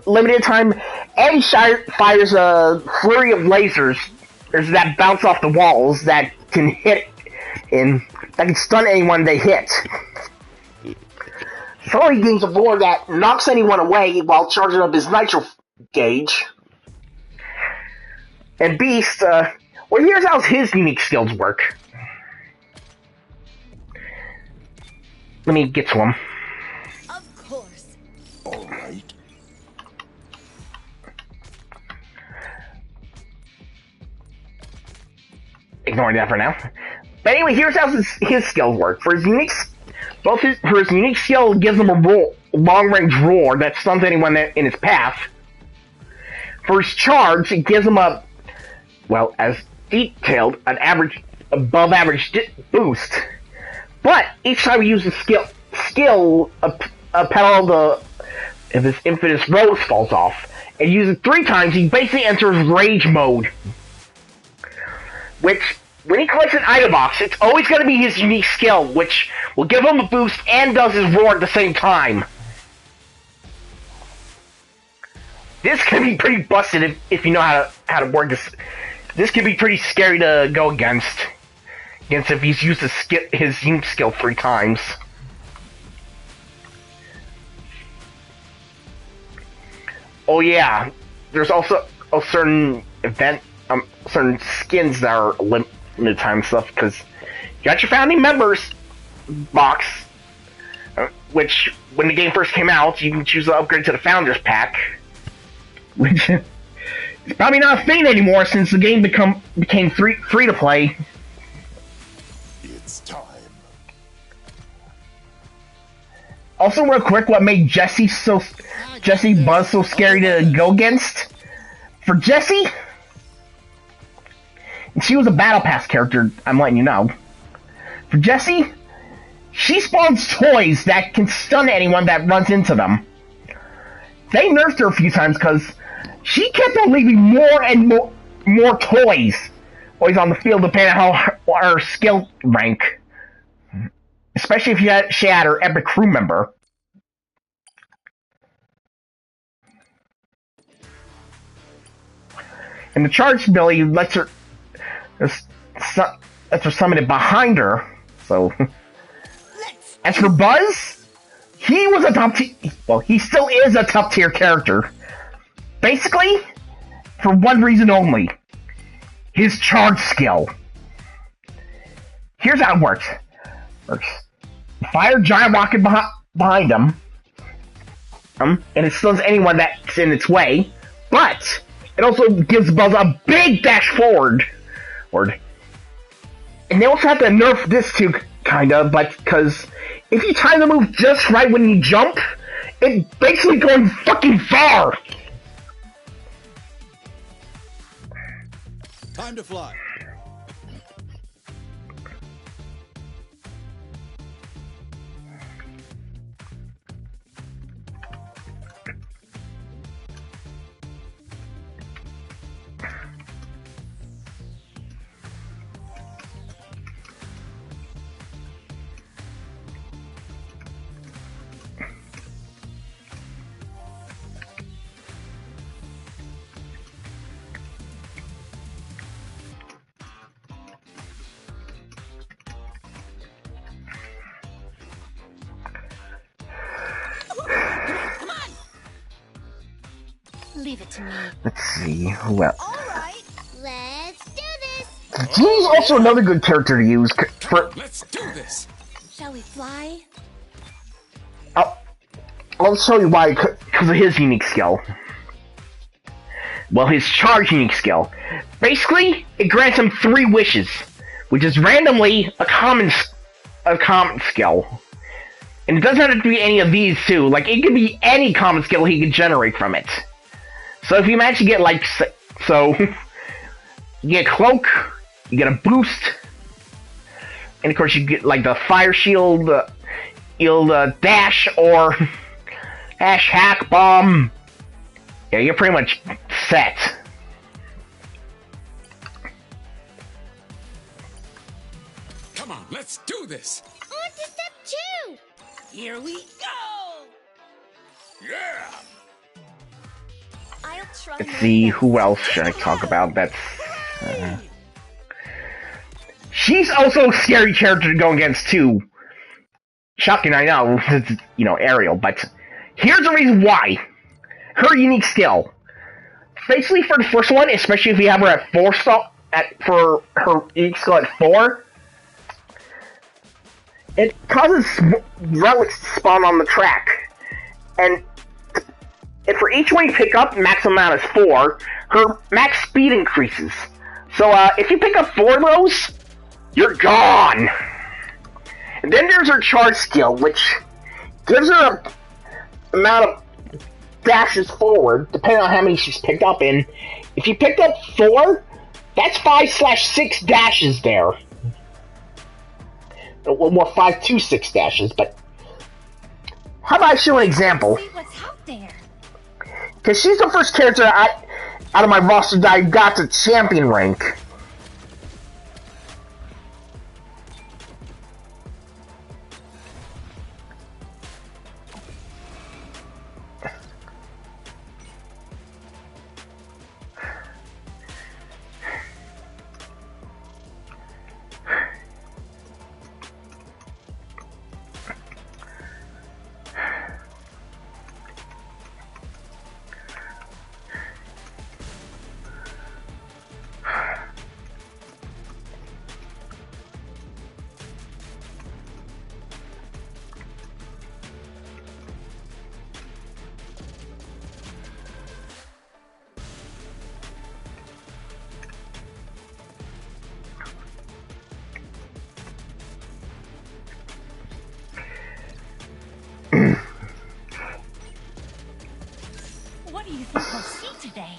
limited time, and he fires a flurry of lasers that bounce off the walls that can hit and that can stun anyone they hit. So he gains a roar that knocks anyone away while charging up his nitro gauge. And Beast, well, here's how his unique skills work. Let me get to him. Of course. All right. Ignoring that for now. But anyway, here's how his skills work. For his unique skill, it gives him a long-range roar that stuns anyone in his path. For his charge, it gives him a, well, as detailed, an above average boost. But each time he uses a pedal if his Infamous Rose falls off, and uses it 3 times, he basically enters Rage mode. Which, when he collects an item box, it's always going to be his unique skill, which will give him a boost and does his roar at the same time. This can be pretty busted if you know how to work this. This can be pretty scary to go against if he's used his unique skill 3 times. Oh yeah, there's also a certain certain skins that are limited time stuff because you got your founding members box, which when the game first came out, you can choose to upgrade to the founders pack, which is probably not a thing anymore since the game became free to play. It's time. Also, real quick, what made Jesse Buzz so scary to go against? For Jesse, she was a Battle Pass character, I'm letting you know. For Jesse, she spawns toys that can stun anyone that runs into them. They nerfed her a few times because she kept on leaving more and more toys always on the field depending on her skill rank. Especially if she had her epic crew member. And the charge ability lets her summon it behind her. So, as for Buzz, he was a top tier. Well, he still is a top tier character. Basically, for one reason only: his charge skill. Here's how it works. Fire a giant rocket behind him, and it stuns anyone that's in its way, but it also gives Buzz a big dash forward. And they also have to nerf this too, kinda, but because if you time the move just right when you jump, it's basically going fucking far! Time to fly. Leave it to me. Let's see, well. Alright, let's do this! Genie's also another good character to use for. Let's do this. Shall we fly? I'll show you why, because of his unique skill. Well, his charge unique skill. Basically, it grants him 3 wishes, which is randomly a common skill. And it doesn't have to be any of these too. Like, it could be any common skill he could generate from it. So if you manage to get, like, you get Cloak, you get a Boost, and of course you get, like, the Fire Shield, Dash, or Dash, Hack, Bomb. Yeah, you're pretty much set. Come on, let's do this. On to step 2! Here we go! Yeah. I'll try. Let's see, who else should I talk about? That's she's also a scary character to go against too. Shocking, I know, it's, Ariel, but here's the reason why. Her unique skill. Basically, for the first one, especially if you have her at 4 for her unique skill at 4, it causes relics to spawn on the track, and for each one you pick up, maximum amount is 4, her max speed increases. So, if you pick up 4 of those, you're gone! And then there's her charge skill, which gives her an amount of dashes forward, depending on how many she's picked up in. If you picked up 4, that's 5/6 dashes there. Well, more 5 to 6 dashes, but how about I show an example? See what's out there. Because she's the first character out of my roster that I got to champion rank. We'll see today.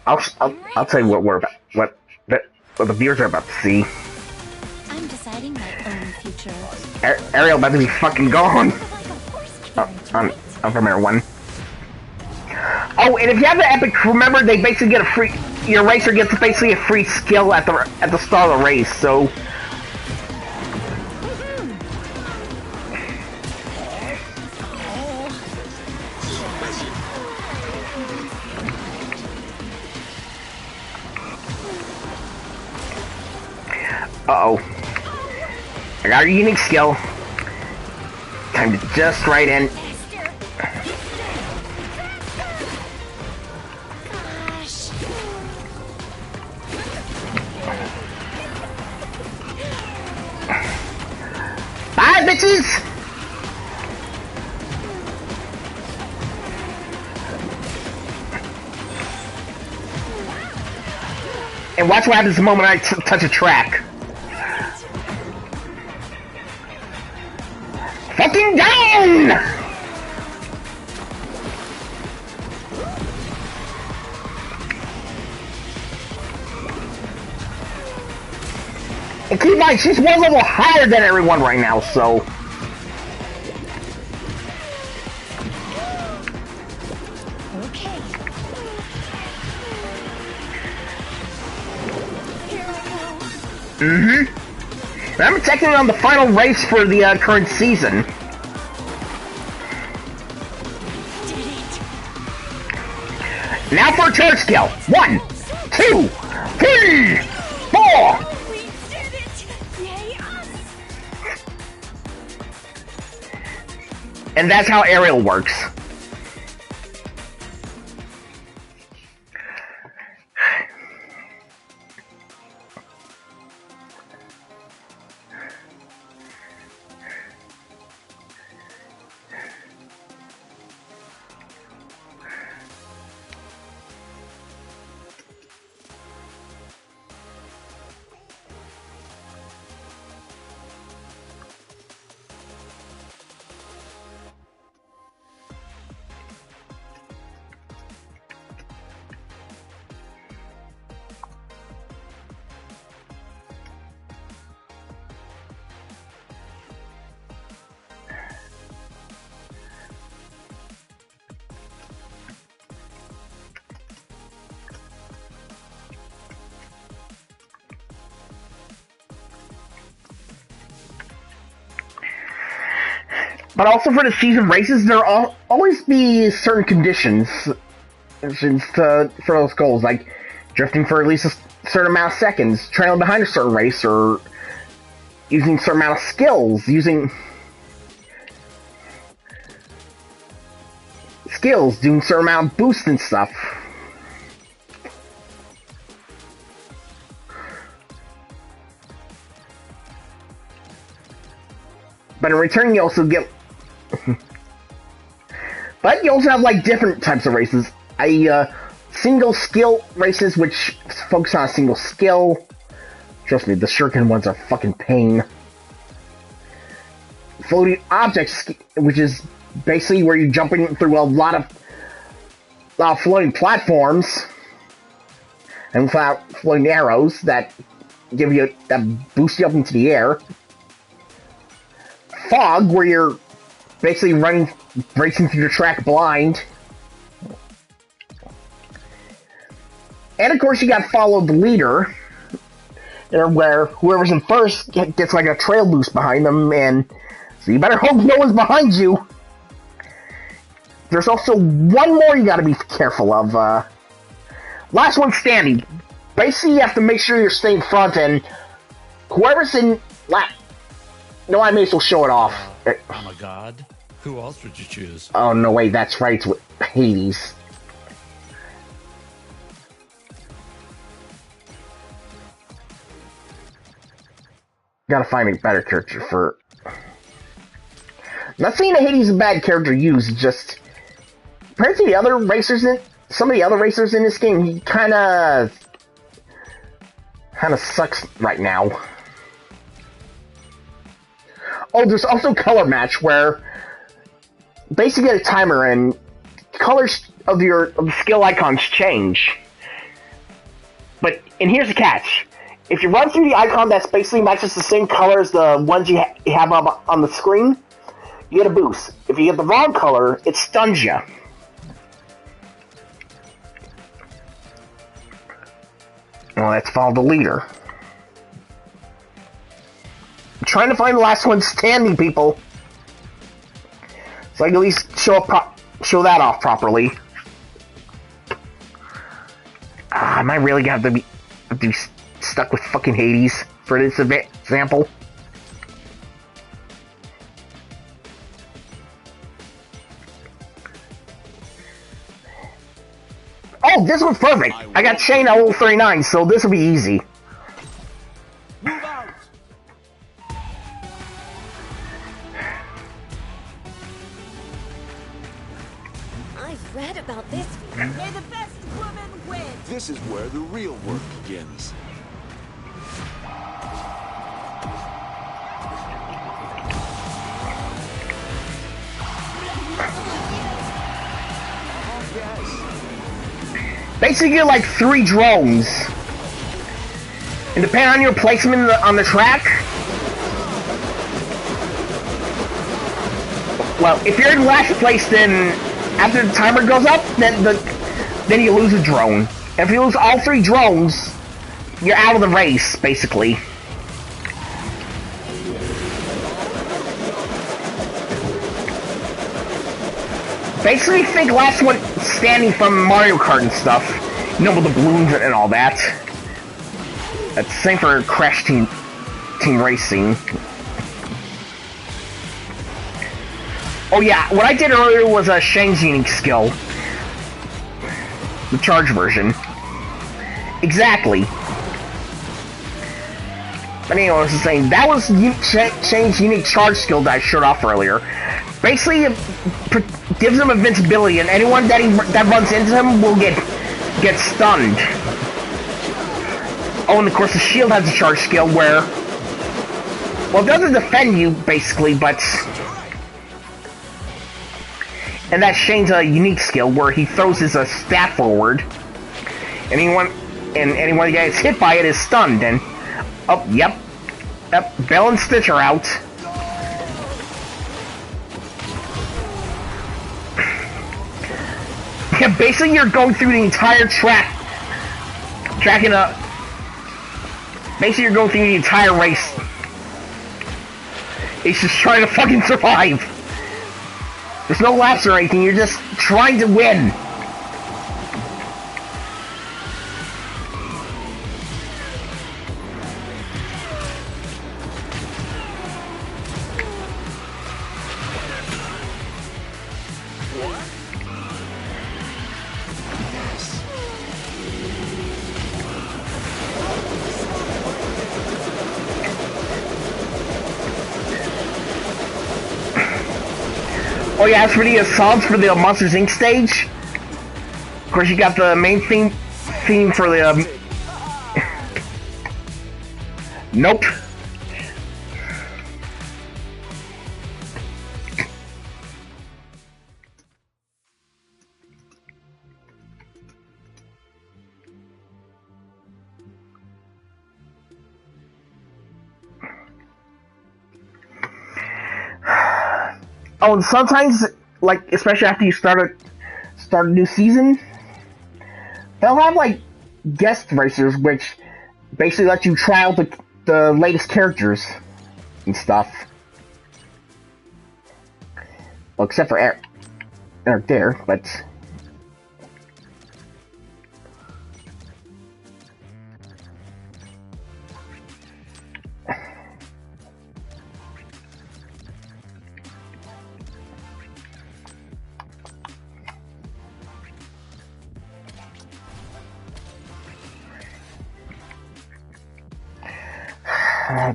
I'll tell you what we're about. What the viewers are about to see. I'm deciding my own future. Ariel about to be fucking gone. Like a horse carriage, right? I'm from Air 1. Oh, and if you have the epic, remember they basically get a free. Your racer gets basically a free skill at the start of the race. So. Uh-oh. I got a unique skill. Time to just right in. Gosh. Bye, bitches! And watch what happens the moment I touch a track. Fucking down! And keep in mind, she's one level higher than everyone right now, so... Okay. Here I go. Mm-hmm. I'm technically on the final race for the current season. Did it. Now for a charge skill. 1, 2, 3, 4. We did it! Yay us! And that's how Ariel works. But also for the season races, there'll always be certain conditions for those goals, like drifting for at least a certain amount of seconds, trailing behind a certain race, or using a certain amount of skills, doing a certain amount of boost and stuff. But in return, you also get... But you also have, like, different types of races. Single skill races, which focus on a single skill. Trust me, the shuriken ones are fucking pain. Floating objects, which is basically where you're jumping through a lot of floating platforms. And floating arrows that boost you up into the air. Fog, where you're basically racing through the track blind. And of course you got follow the leader, where whoever's in first gets like a trail boost behind them, and so you better hope no one's behind you. There's also one more you gotta be careful of. Last one standing. Basically you have to make sure you're staying front, and whoever's in last... No, I may as well show it off. I'm a god. Who else would you choose? Oh, no, wait, that's right, it's with Hades. Gotta find a better character for... Not saying that Hades is a bad character to use, just... Compared to the other racers some of the other racers in this game, he kinda sucks right now. Oh, there's also color match, where basically get a timer and colors of the skill icons change. But, and here's the catch. If you run through the icon that's basically matches the same color as the ones you have up on the screen, you get a boost. If you get the wrong color, it stuns you. Well, let's follow the leader. I'm trying to find the last one standing, people. So I can at least show that off properly. Am I really gonna have to be stuck with fucking Hades for this example? Oh, this one's perfect! I got Shane at level 39, so this will be easy. Move out. I've read about this. May the best woman win. This is where the real work begins. Basically, you get like 3 drones. And depending on your placement on the track... Well, if you're in last place, then after the timer goes up, then you lose a drone. And if you lose all 3 drones, you're out of the race, basically. Basically, think last one standing from Mario Kart and stuff. You know, with the balloons and all that. That's the same for Crash Team Racing. Oh yeah, what I did earlier was a Shane's unique skill. The charge version. Exactly. But anyway, I was just saying, that was Shane's unique charge skill that I showed off earlier. Basically, it gives him invincibility, and anyone that runs into him will get stunned. Oh, and of course the shield has a charge skill where... Well, it doesn't defend you, basically, but... And that's Shane's unique skill, where he throws his staff forward. Anyone that gets hit by it is stunned, and... Oh, yep. Bell and Stitch are out. Yeah, basically you're going through the entire basically you're going through the entire race. It's just trying to fucking survive. There's no laps or anything, you're just trying to win. Oh yeah, as for the songs for the Monsters Inc. stage, of course you got the main theme for the Nope. Oh, and sometimes, like, especially after you start a new season, they'll have, like, guest racers, which basically let you try out the latest characters and stuff. Well, except for Eric there, but...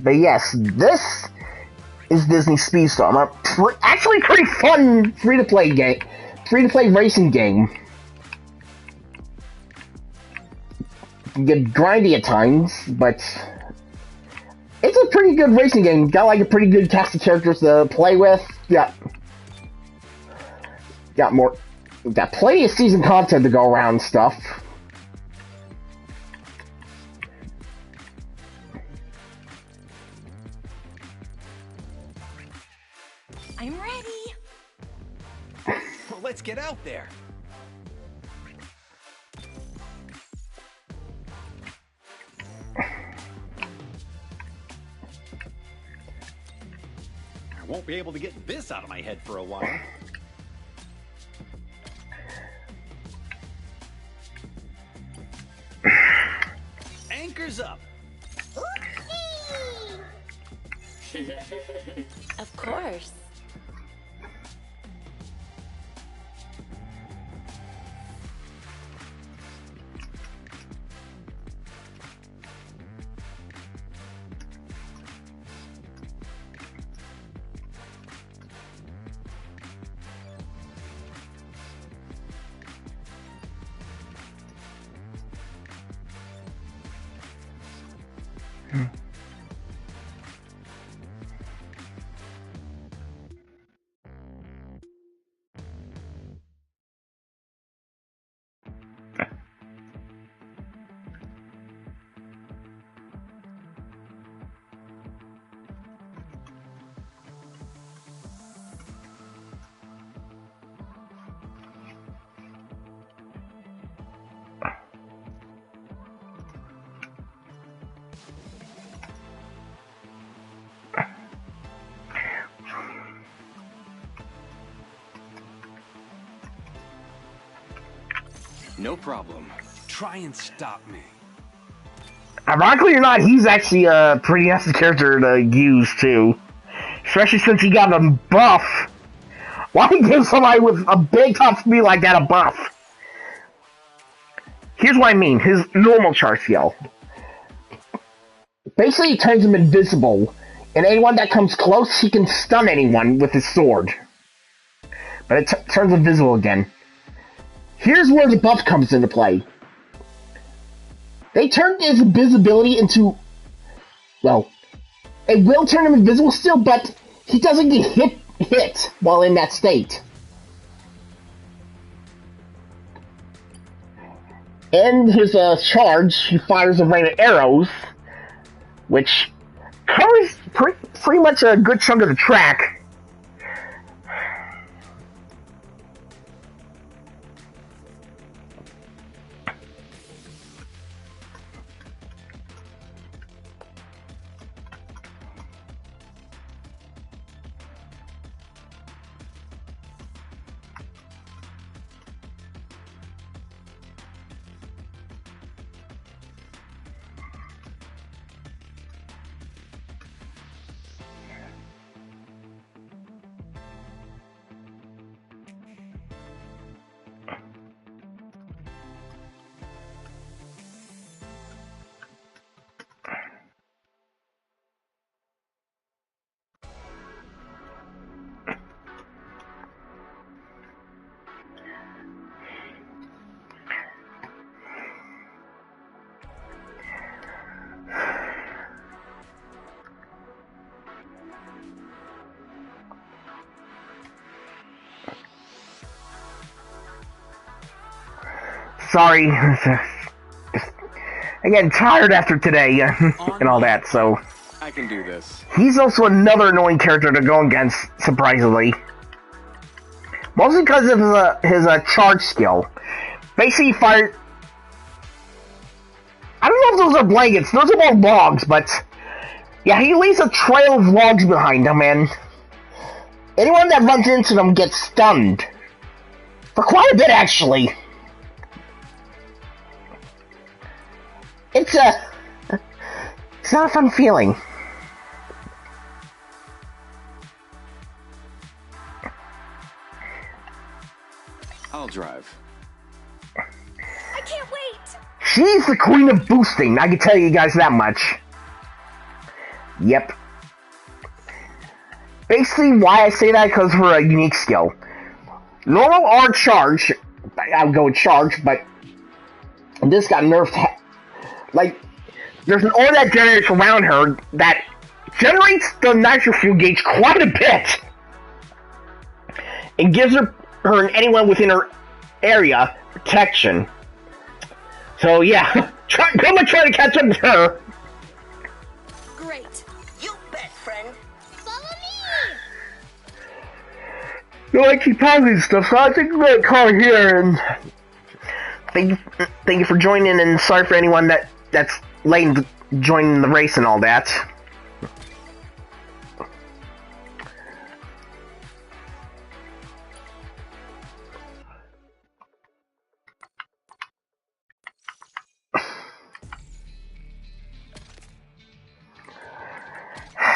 But yes, this is Disney Speedstorm. Actually, pretty fun free-to-play racing game. You get grindy at times, but it's a pretty good racing game. Got like a pretty good cast of characters to play with. Got more We've got plenty of season content to go around and stuff. I'm ready. Well, let's get out there. I won't be able to get this out of my head for a while. Anchors up. Of course. No problem. Try and stop me. Ironically or not, he's actually a pretty nasty character to use, too. Especially since he got a buff. Why give somebody with a big top speed like that a buff? Here's what I mean. His normal charge skill. Basically, it turns him invisible. And anyone that comes close, he can stun anyone with his sword. But it turns invisible again. Here's where the buff comes into play. They turned his invisibility into... Well, it will turn him invisible still, but he doesn't get hit while in that state. And his charge, he fires a rain of arrows, which covers pretty much a good chunk of the track. Sorry. Again, tired after today and all that, so... I can do this. He's also another annoying character to go against, surprisingly. Mostly because of his charge skill. Basically, he fired... I don't know if those are blankets, those are more logs, but... Yeah, he leaves a trail of logs behind him, and... anyone that runs into them gets stunned. For quite a bit, actually. It's not a fun feeling. I'll drive. I can't wait. She's the queen of boosting, I can tell you guys that much. Yep. Basically, why I say that, because of her unique skill. Normal or charge, I would go with charge, but this got nerfed. Like, there's an aura that generates around her that generates the nitro fuel gauge quite a bit. It gives her and anyone within her area protection. So yeah, I'm gonna try to catch up with her. Great. You bet, friend. Follow me. You know, I keep pausing stuff, so I think I'm gonna call it here. And thank you for joining, and sorry for anyone that's late joining the race and all that.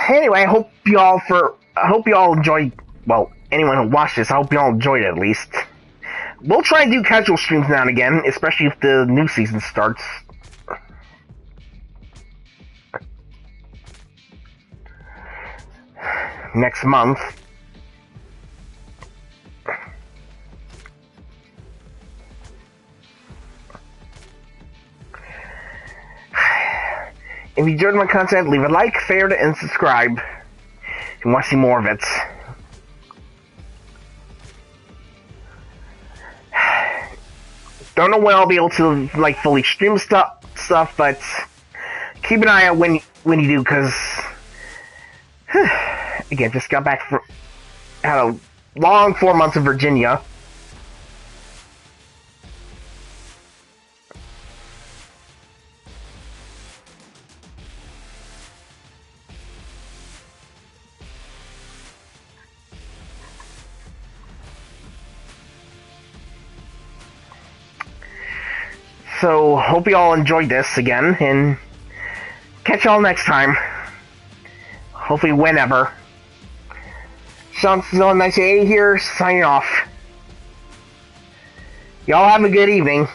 Anyway, I hope y'all enjoyed. Well, anyone who watched this, I hope y'all enjoyed it at least. We'll try and do casual streams now and again, especially if the new season starts. Next month. If you enjoyed my content, leave a like, favorite, and subscribe if you want to see more of it. Don't know when I'll be able to like fully stream stuff, but keep an eye out when you do, because again, just got back from had a long 4 months in Virginia. So, hope you all enjoyed this again, and catch y'all next time. Hopefully whenever. Sean Zone 98 here, signing off. Y'all have a good evening.